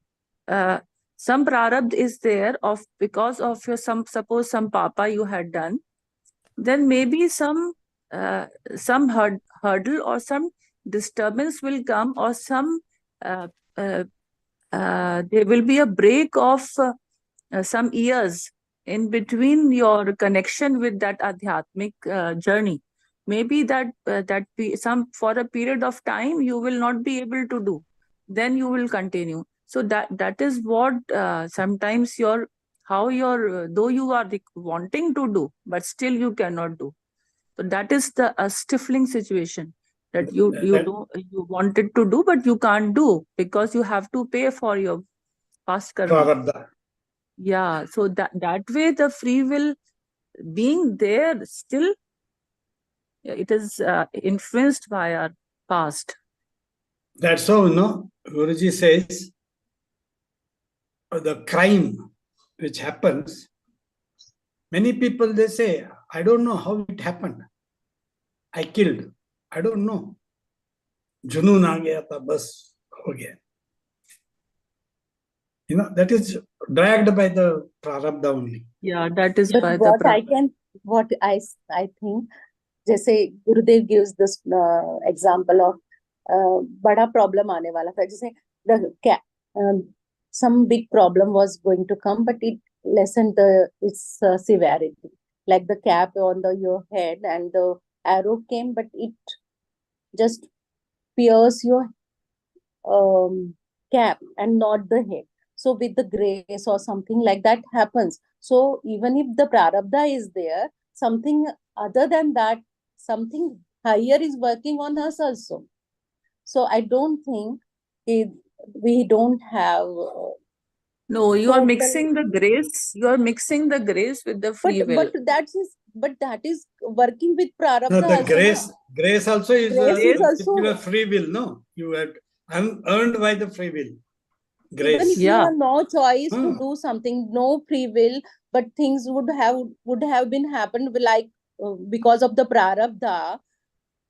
prarabdh is there of because of your suppose some papa you had done, then maybe some hurdle or some disturbance will come, or some uh, uh, there will be a break of some years in between your connection with that adhyatmic journey. Maybe some for a period of time you will not be able to do, then you will continue. So that is what sometimes how your though you are wanting to do, but still you cannot do. So that is the stifling situation. that you wanted to do, but you can't do because you have to pay for your past karma. Prarabdha. Yeah, so that way the free will being there still, it is influenced by our past. That's how, Guruji says, the crime which happens, many people, they say, I don't know how it happened. I killed. I don't know. जुनून आ गया था, बस हो गया. That is dragged by the prarabdha only. Yeah, that is But by what the I think, जैसे Gurudev gives this example of बड़ा problem आने वाला था, जैसे some big problem was going to come, but it lessened its severity. Like the cap on your head, and the arrow came, but it just pierced your cap and not the head. So with the grace or something like that happens. So even if the prarabdha is there, something other than that, something higher is working on us also. So I don't think we don't have. No, you are total- mixing the grace. You are mixing the grace with the free will. But that is working with prarabdha. No, the also, grace also is Grace is also- your free will, no? You have earned by the free will. Even Grace. if you Yeah. have no choice to Hmm. do something, no free will, but things would have been happened like because of the prarabdha,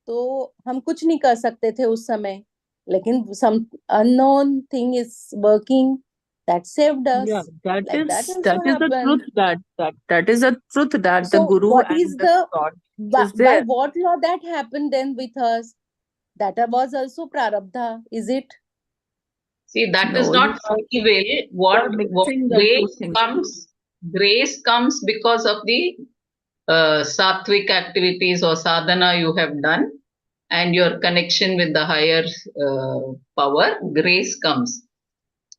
तो हम कुछ नहीं कर सकते थे उस समय, लेकिन some unknown thing is working that saved us. Yeah, that Like is that also the happened. truth that is the truth that the So guru what and is the God is by there. what law that happened then with us? That was also prarabdha, is it? See, that is No, not free will. What mixing the two things. grace comes because of the sattvic activities or sadhana you have done, and your connection with the higher power. Grace comes.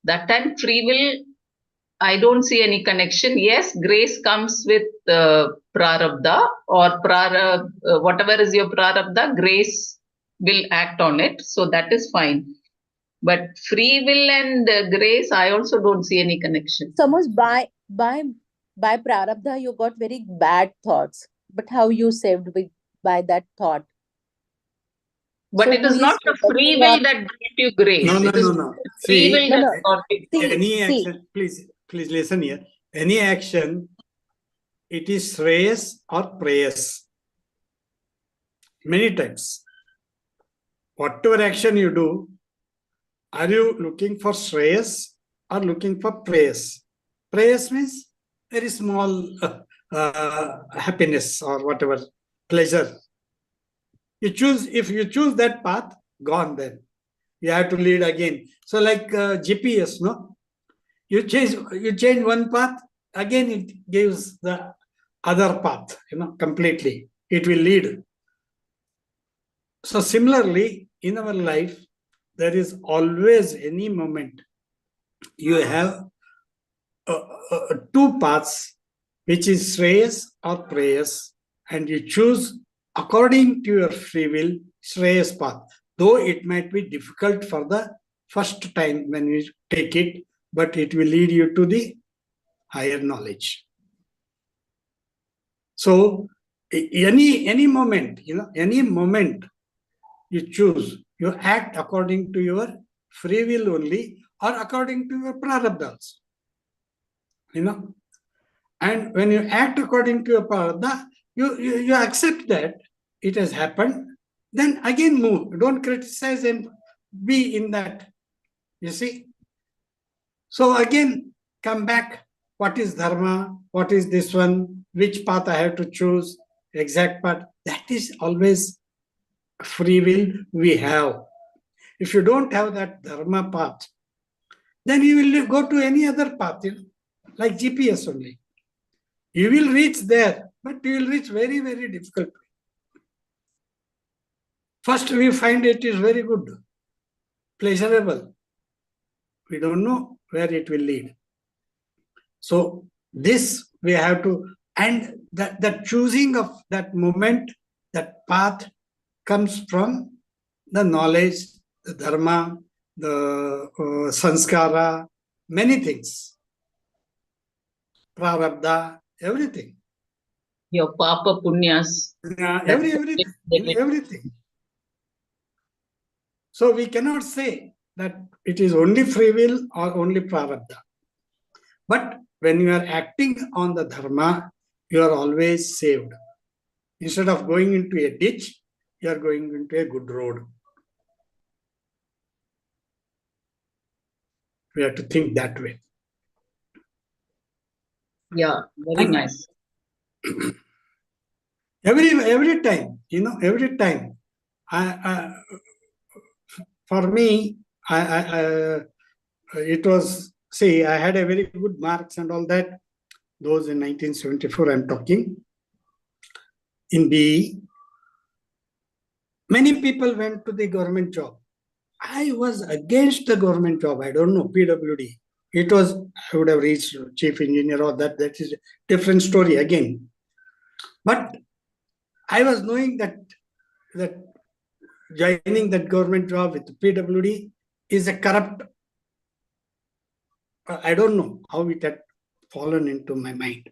That time free will, I don't see any connection. Yes, grace comes with prarabdha or whatever is your prarabdha, grace will act on it. So that is fine. But free will and grace, I also don't see any connection. Suppose by prarabdha you got very bad thoughts, but how you saved by that thought? But So it is who not is the free will that gave you grace. No. It is free will No, that no. got you. Any action, please listen here. Any action, it is shreyas or prayas. Many times. Whatever action you do, are you looking for shreyas or looking for prayas? Prayas means very small happiness or whatever, pleasure. If you choose that path, gone then. You have to lead again. So like GPS, no? You change one path, again it gives the other path, completely. It will lead. So similarly, in our life, there is always any moment you have two paths, which is shreyas or prayas, and you choose according to your free will shreyas path. Though it might be difficult for the first time when you take it, but it will lead you to the higher knowledge. So any moment, any moment you choose, you act according to your free will only or according to your prarabdhas. And when you act according to your prarabdha, you accept that it has happened, then again move. Don't criticize and be in that. You see? So again, come back. What is dharma? What is this one? Which path I have to choose? Exact path. That is always free will we have. If you don't have that dharma path, then you will go to any other path, like GPS only. You will reach there, but you will reach very, very difficult. First, we find it is very good, pleasurable. We don't know where it will lead. So this we have to, and the choosing of that moment, that path comes from the knowledge, the dharma, the sanskara, many things, prarabdha, everything. Your papa punyas. Everything. So we cannot say that it is only free will or only prarabdha. But when you are acting on the dharma, you are always saved. Instead of going into a ditch, you are going into a good road. We have to think that way. Yeah, very nice. Every time, every time, for me, it was, see, I had a very good marks and all that. Those in 1974, I'm talking. In BE, many people went to the government job. I was against the government job. I don't know, PWD. It was, I would have reached chief engineer or that. That is a different story again. But I was knowing that joining that government job with PWD is a corrupt. I don't know how it had fallen into my mind.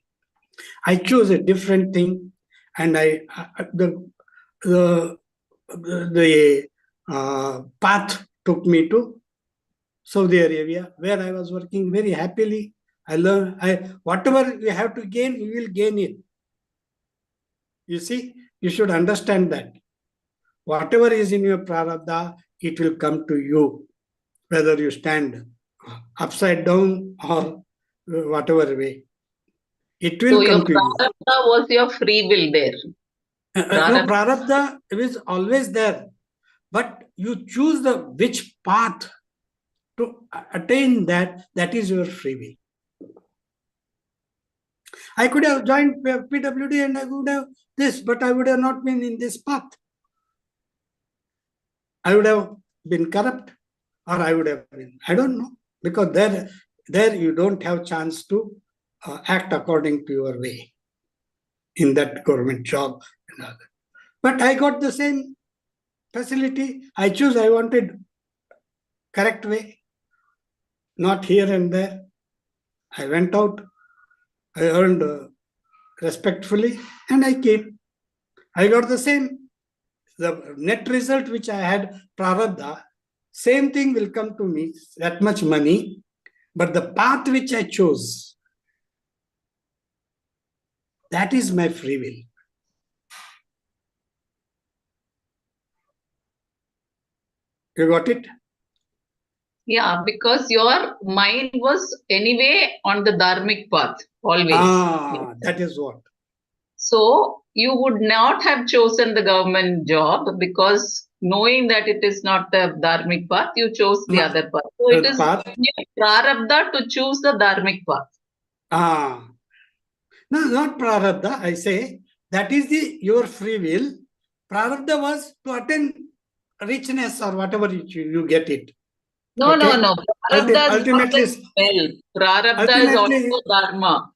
I chose a different thing, and the path took me to Saudi Arabia, where I was working very happily. I learned, whatever you have to gain, you will gain it. You see, you should understand that. Whatever is in your prarabdha, it will come to you, whether you stand upside down or whatever way. It will come to you. So your prarabdha was your free will there. No, prarabdha is always there. But you choose which path to attain that is your free will. I could have joined PWD and I would have this, but I would have not been in this path. I would have been corrupt, or I would have been, I don't know, because there you don't have chance to act according to your way in that government job. But I got the same facility. I wanted correct way, not here and there. I went out, I earned respectfully, and I came. I got the same. The net result which I had, prarabdha, same thing will come to me, that much money, but the path which I chose, that is my free will. You got it? Yeah, because your mind was anyway on the dharmic path, always. That is what. So you would not have chosen the government job because knowing that it is not the dharmic path, you chose the other path. So it is prarabdha to choose the dharmic path. No, not prarabdha. I say that is your free will. Prarabdha was to attain richness or whatever you get it. No. Prarabdha ultimately, is not well. Prarabdha is also dharma.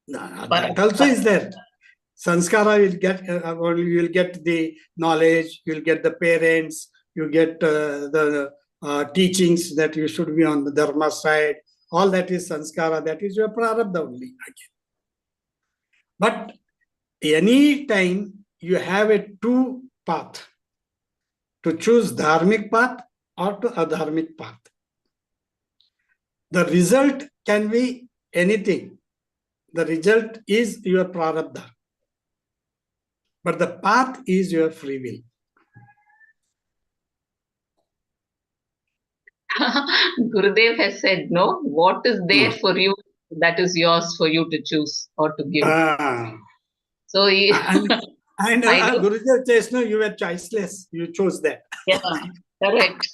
That also is there. Sanskara you will get the knowledge, you'll get the parents, you get the teachings that you should be on the dharma side. All that is sanskara, that is your prarabdha only. But any time you have a two path, to choose dharmic path or to adharmic path. The result can be anything. The result is your prarabdha. But the path is your free will. Gurudev has said, no, what is there for you, that is yours for you to choose or to give. So and Gurudev says, no, you were choiceless. You chose that. Yeah, correct.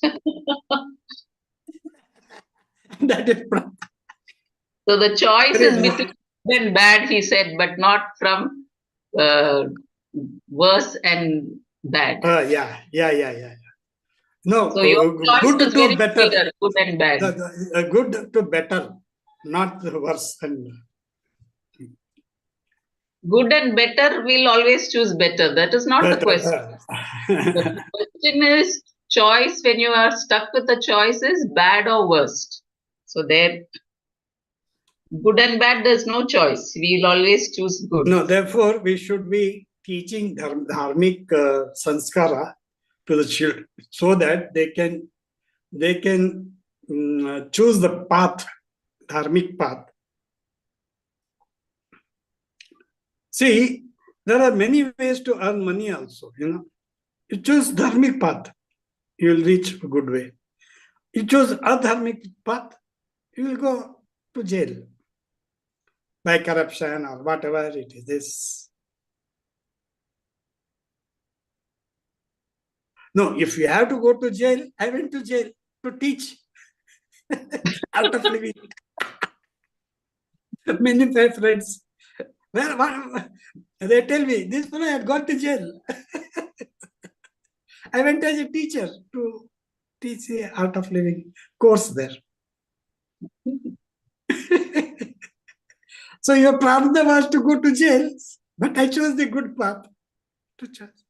That is so the choice is between good and bad, he said, but not from worse and bad. Yeah. No, so your good was to very better. Clear, good and bad. Good to better, not worse and. Good and better, we'll always choose better. That is not the question. The question is choice, when you are stuck with the choice, is bad or worst. So there, good and bad, there's no choice. We'll always choose good. No, therefore, we should be teaching dharmic sanskara to the children so that they can choose the path, dharmic path. See, there are many ways to earn money also, You choose dharmic path, you will reach a good way. You choose adharmic path, you will go to jail by corruption or whatever it is. This. No, if you have to go to jail, I went to jail to teach out of living. Many friends, they tell me, this fellow had gone to jail. I went as a teacher to teach the art of living course there. So your prarabdha was to go to jail, but I chose the good path to choose.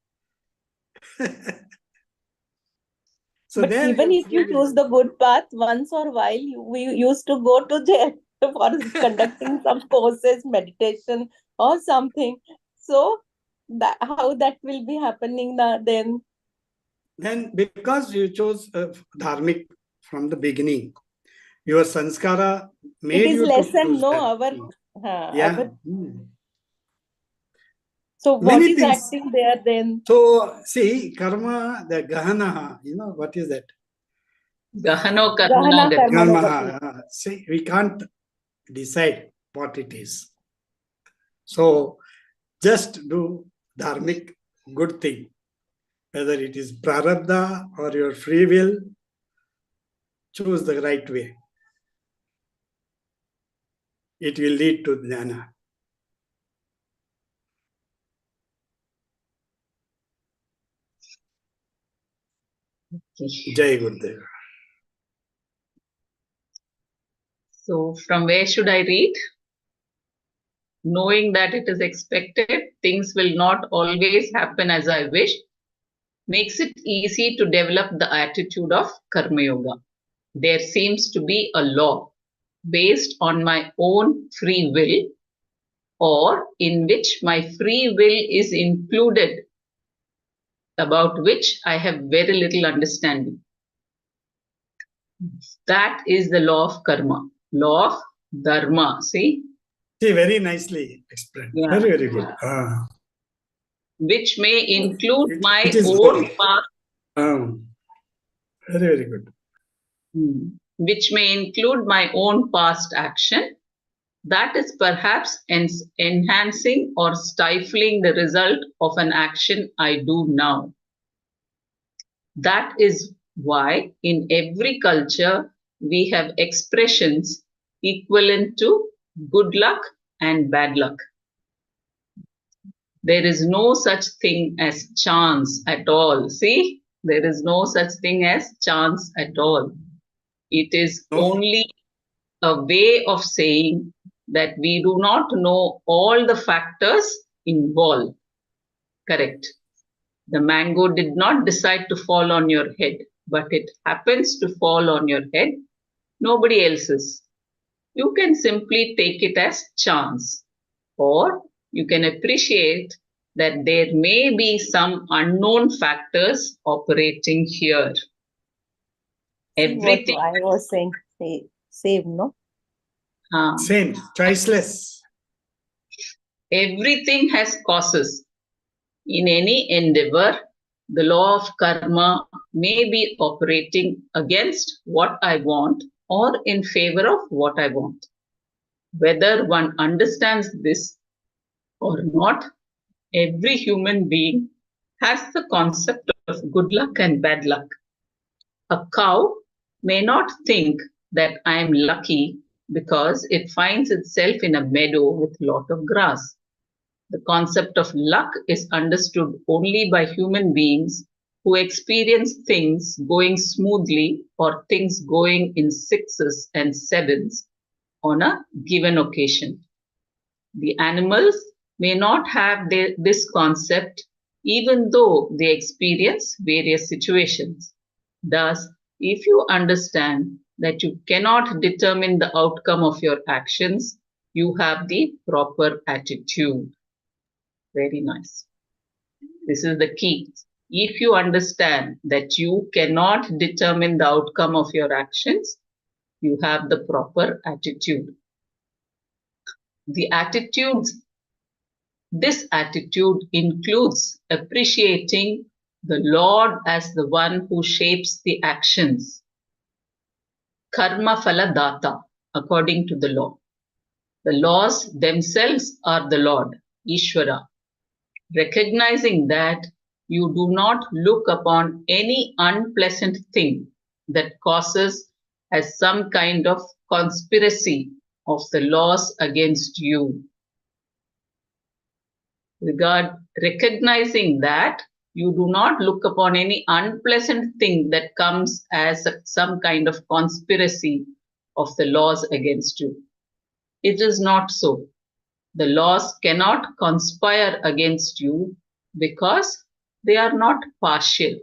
So but even if you choose the good path, once or while we used to go to jail for conducting some courses, meditation or something. So how that will be happening then? Then because you chose dharmic from the beginning, your sanskara made you to choose that. Our so what many is things acting there then? So see, karma, the gahana, what is that? Gahano karmano Karma. See, we can't decide what it is. So just do dharmic good thing, whether it is prarabdha or your free will, choose the right way. It will lead to jnana. Jai Gurudev. So from where should I read? Knowing that it is expected, things will not always happen as I wish, makes it easy to develop the attitude of Karma Yoga. There seems to be a law based on my own free will, or in which my free will is included, about which I have very little understanding. That is the law of karma, law of dharma. See, very nicely explained. Yeah. Very, very good. Which may include my own path. Very, very good. Which may include my own past action. That is perhaps enhancing or stifling the result of an action I do now. That is why in every culture we have expressions equivalent to good luck and bad luck. There is no such thing as chance at all. See, there is no such thing as chance at all. It is only a way of saying that we do not know all the factors involved. Correct. The mango did not decide to fall on your head, but it happens to fall on your head, nobody else's. You can simply take it as chance, or you can appreciate that there may be some unknown factors operating here. Everything. What I was saying, same, no? Same, choiceless. Everything has causes. In any endeavor, the law of karma may be operating against what I want or in favor of what I want. Whether one understands this or not, every human being has the concept of good luck and bad luck. A cow may not think that I am lucky because it finds itself in a meadow with a lot of grass. The concept of luck is understood only by human beings who experience things going smoothly or things going in sixes and sevens on a given occasion. The animals may not have this concept even though they experience various situations. Thus, if you understand that you cannot determine the outcome of your actions, you have the proper attitude. Very nice. This is the key. If you understand that you cannot determine the outcome of your actions, you have the proper attitude. The attitudes, this attitude includes appreciating the Lord as the one who shapes the actions. Karma phala data, according to the law. The laws themselves are the Lord, Ishvara. Recognizing that you do not look upon any unpleasant thing that causes as some kind of conspiracy of the laws against you. Recognizing that you do not look upon any unpleasant thing that comes as some kind of conspiracy of the laws against you. It is not so. The laws cannot conspire against you because they are not partial.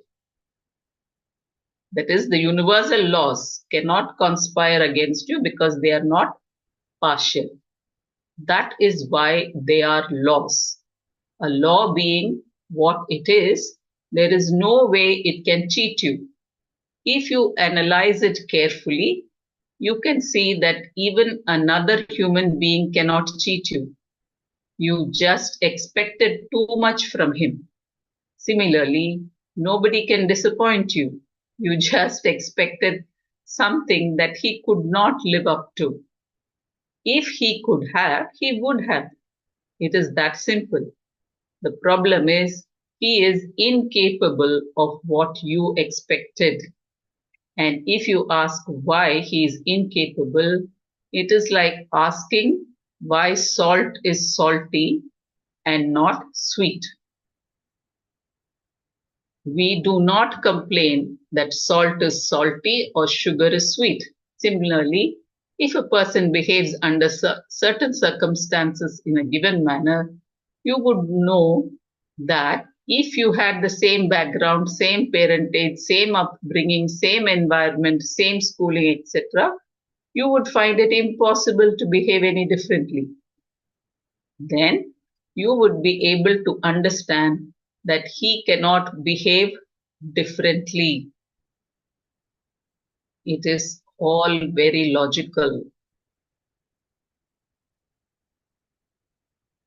That is, the universal laws cannot conspire against you because they are not partial. That is why they are laws. A law being what it is, there is no way it can cheat you. If you analyze it carefully, you can see that even another human being cannot cheat you. You just expected too much from him. Similarly, nobody can disappoint you. You just expected something that he could not live up to. If he could have, he would have. It is that simple. The problem is, he is incapable of what you expected. And if you ask why he is incapable, it is like asking why salt is salty and not sweet. We do not complain that salt is salty or sugar is sweet. Similarly, if a person behaves under certain circumstances in a given manner, you would know that if you had the same background, same parentage, same upbringing, same environment, same schooling, etc., you would find it impossible to behave any differently. Then you would be able to understand that he cannot behave differently. It is all very logical.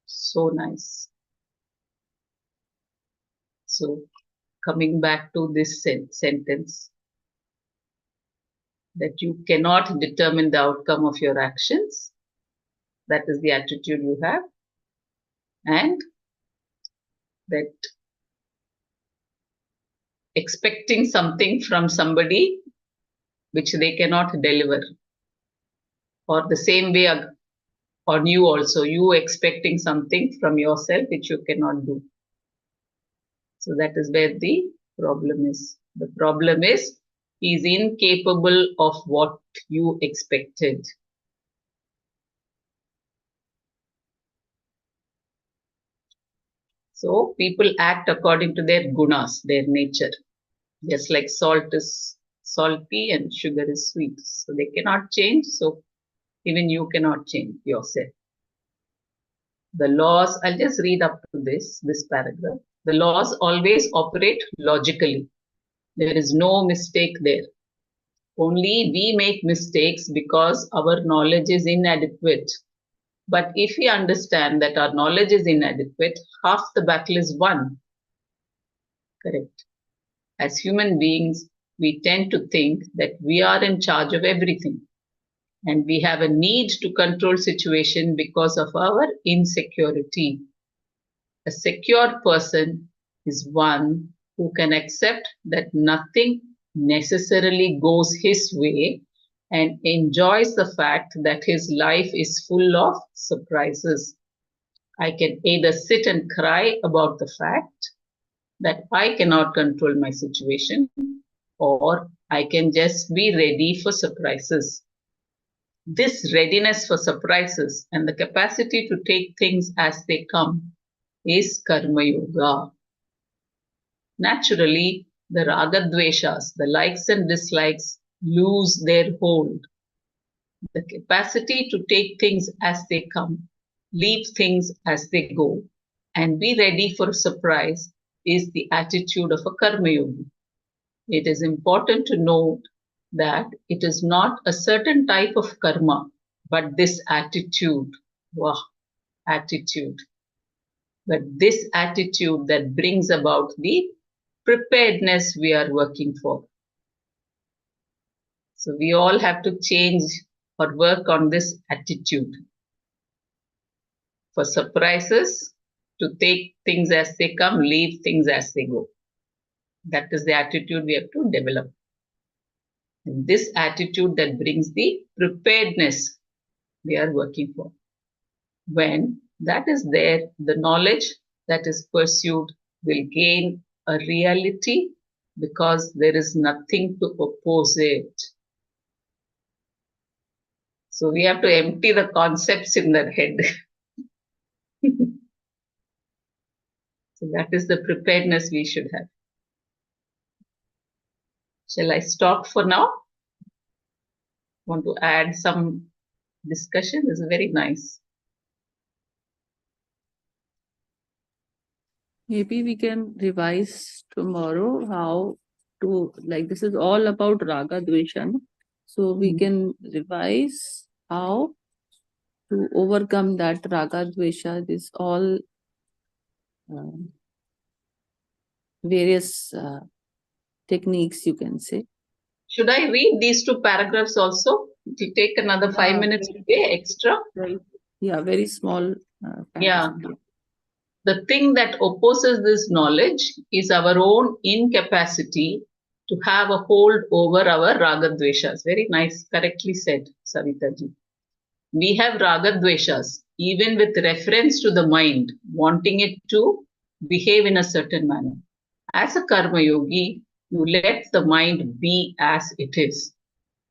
So nice. So, coming back to this sentence, that you cannot determine the outcome of your actions. That is the attitude you have. And that expecting something from somebody which they cannot deliver. Or the same way on you also, you expecting something from yourself which you cannot do. So that is where the problem is. The problem is he is incapable of what you expected. So people act according to their gunas, their nature. Just like salt is salty and sugar is sweet. So they cannot change. So even you cannot change yourself. The laws, I'll just read up to this paragraph. The laws always operate logically. There is no mistake there. Only we make mistakes because our knowledge is inadequate. But if we understand that our knowledge is inadequate, half the battle is won. Correct. As human beings, we tend to think that we are in charge of everything. And we have a need to control situation because of our insecurity. A secure person is one who can accept that nothing necessarily goes his way and enjoys the fact that his life is full of surprises. I can either sit and cry about the fact that I cannot control my situation, or I can just be ready for surprises. This readiness for surprises and the capacity to take things as they come is Karma Yoga. Naturally, the ragadveshas, the likes and dislikes, lose their hold. The capacity to take things as they come, leave things as they go, and be ready for a surprise is the attitude of a karma yogi. It is important to note that it is not a certain type of karma, but this attitude. Wow, attitude. But this attitude that brings about the preparedness we are working for. So we all have to change or work on this attitude. For surprises, to take things as they come, leave things as they go. That is the attitude we have to develop. And this attitude that brings the preparedness we are working for. When that is there, the knowledge that is pursued will gain a reality because there is nothing to oppose it. So we have to empty the concepts in their head. So that is the preparedness we should have. Shall I stop for now? Want to add some discussion? This is very nice. Maybe we can revise tomorrow how to, like, this is all about raga dvesha, no? So we can revise how to overcome that raga dvesha, this all various techniques, you can say. Should I read these two paragraphs also? It will take another 5 minutes today extra. Yeah, very small Yeah. paragraph. The thing that opposes this knowledge is our own incapacity to have a hold over our ragadveshas. Very nice, correctly said, Savitaji. We have ragadveshas, even with reference to the mind, wanting it to behave in a certain manner. As a karma yogi, you let the mind be as it is.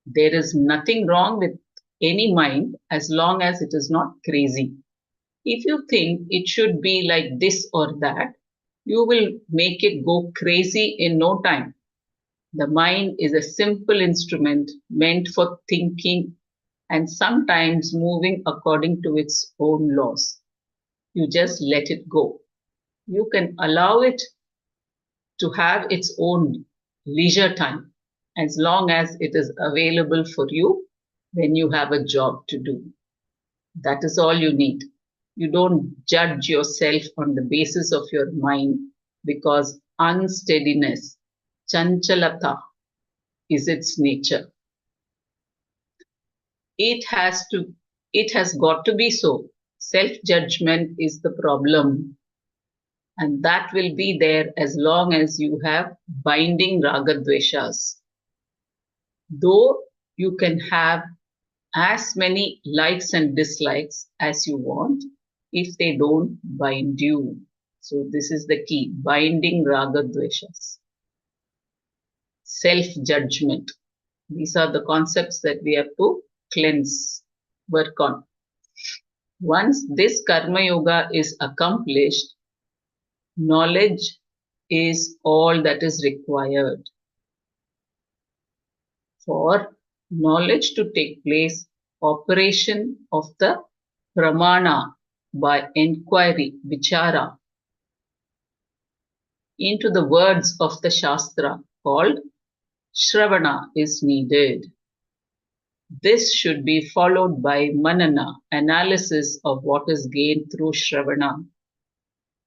There is nothing wrong with any mind as long as it is not crazy. If you think it should be like this or that, you will make it go crazy in no time. The mind is a simple instrument meant for thinking and sometimes moving according to its own laws. You just let it go. You can allow it to have its own leisure time as long as it is available for you when you have a job to do. That is all you need. You don't judge yourself on the basis of your mind because unsteadiness, chanchalata, is its nature. It has got to be so. Self-judgment is the problem. And that will be there as long as you have binding ragadveshas. Though you can have as many likes and dislikes as you want if they don't bind you. So this is the key, binding ragadveshas. Self-judgment. These are the concepts that we have to cleanse, work on. Once this karma yoga is accomplished, knowledge is all that is required. For knowledge to take place, operation of the pramana by inquiry, vichara, into the words of the Shastra called Shravana is needed. This should be followed by Manana, analysis of what is gained through Shravana.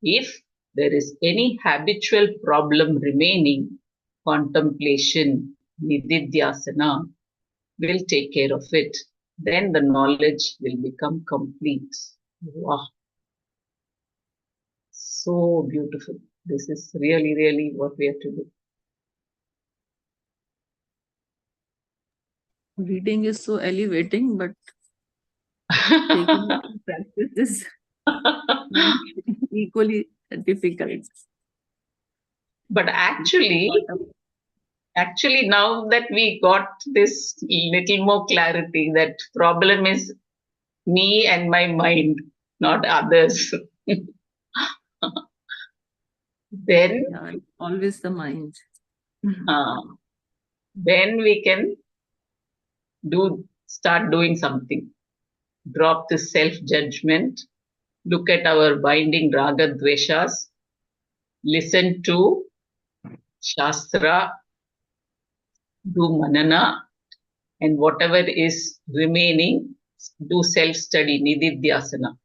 If there is any habitual problem remaining, contemplation, nididhyasana, will take care of it. Then the knowledge will become complete. Wow. So beautiful. This is really, really what we have to do. Reading is so elevating, but taking it to practice is equally difficult. But actually, now that we got this little more clarity, that problem is me and my mind, not others. Then Yeah, always the mind. then we can start doing something. Drop this self-judgment, look at our binding raga dveshas, listen to Shastra, do Manana, and whatever is remaining, do self-study, Nididhyasana.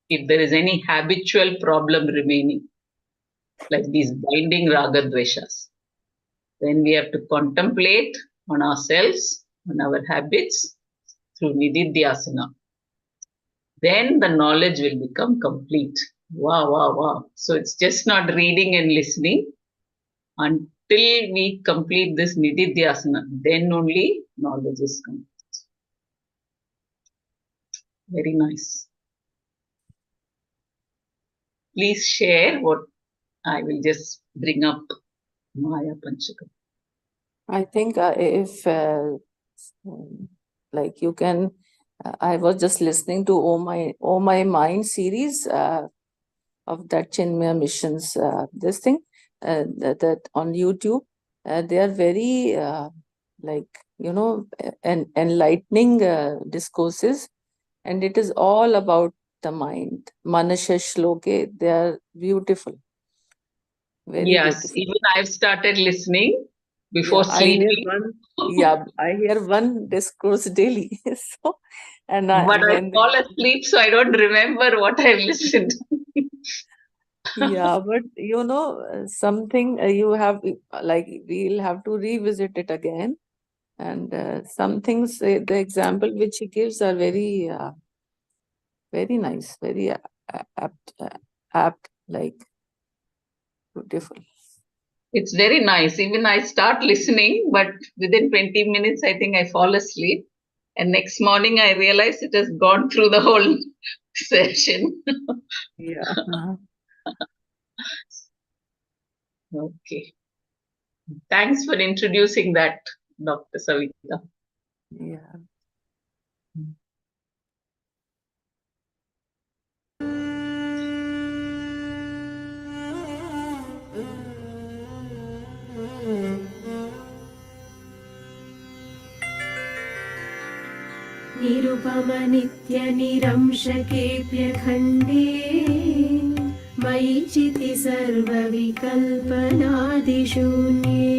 If there is any habitual problem remaining, like these binding raga dveshas, then we have to contemplate on ourselves, on our habits through Nididhyasana. Then the knowledge will become complete. Wow, wow, wow. So it's just not reading and listening. Until we complete this Nididhyasana, then only knowledge is complete. Very nice. Please share what I will just bring up Maya Panchakam. I think if like you can, I was just listening to Oh My Mind series of that Chinmaya Missions, this thing that on YouTube, they are very like, you know, enlightening discourses, and it is all about the mind. Manasya Shloke, they are beautiful. Very Yes, beautiful. even I've started listening before Yeah, sleeping. I hear one discourse daily. So, and But I when fall asleep, so I don't remember what I've listened. yeah, but you know, something you have like we'll have to revisit it again. And some things, the example which he gives are very, very nice, very apt, like beautiful. It's very nice. Even I start listening, but within 20 minutes, I think I fall asleep. And next morning, I realize it has gone through the whole session. Yeah. Okay. Thanks for introducing that, Dr. Savita. Yeah. निरुपमनित्यनिरंशकेऽप्यखण्डे मयि चिति सर्वविकल्पनादिशून्ये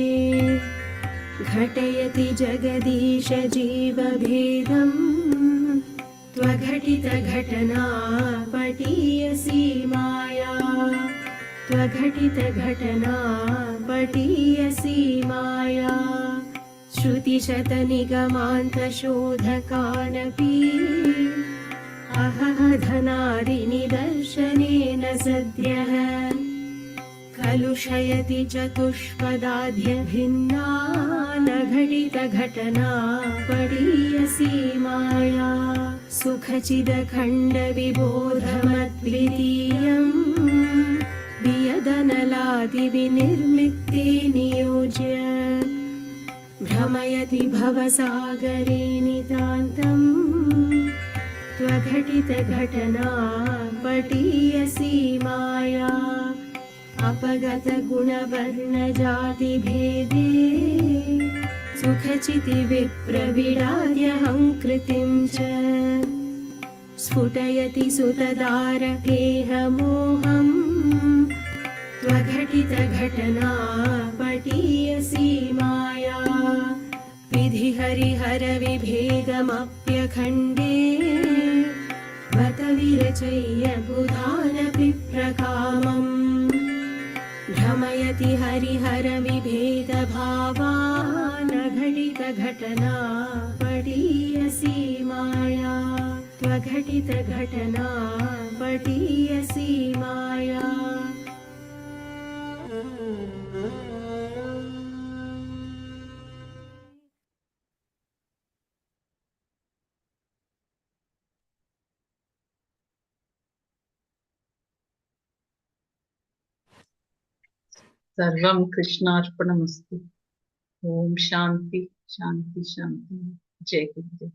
घटयति जगदीश जीवभेदम् त्वघटितघटना पटीयसी माया त्वघटितघटना पटीयसी माया श्रुतिशतनिगमान्तशोधकानपि अहधनादिनिदर्शनेन सद्यः कलुषयति चतुष्पदाद्यभिन्ना न घटितघटना पडीयसी माया सुखचिदखण्डविबोधमद्वितीयम् वियदनलादिविनिर्मिक्ते नियोज्य भ्रमयति भवसागरे नितान्तम् त्वघटितघटना पटीयसी माया अपगतगुणवर्णजातिभेदे सुखचितिविप्रविडाद्यहङ्कृतिं च स्फुटयति सुतदारकेहमोहम् त्वघटितघटना पटीयसी माया विधिहरिहरविभेदमप्यखण्डे बत विरचय्य बुधानपि प्रकामम् भ्रमयति हरिहरविभेदभावान् घटितघटना पटीयसी माया त्वघटितघटना पटीयसी माया Sarvam Krishnarpanamastu. Om Shanti, Shanti, Shanti. Jai Guru.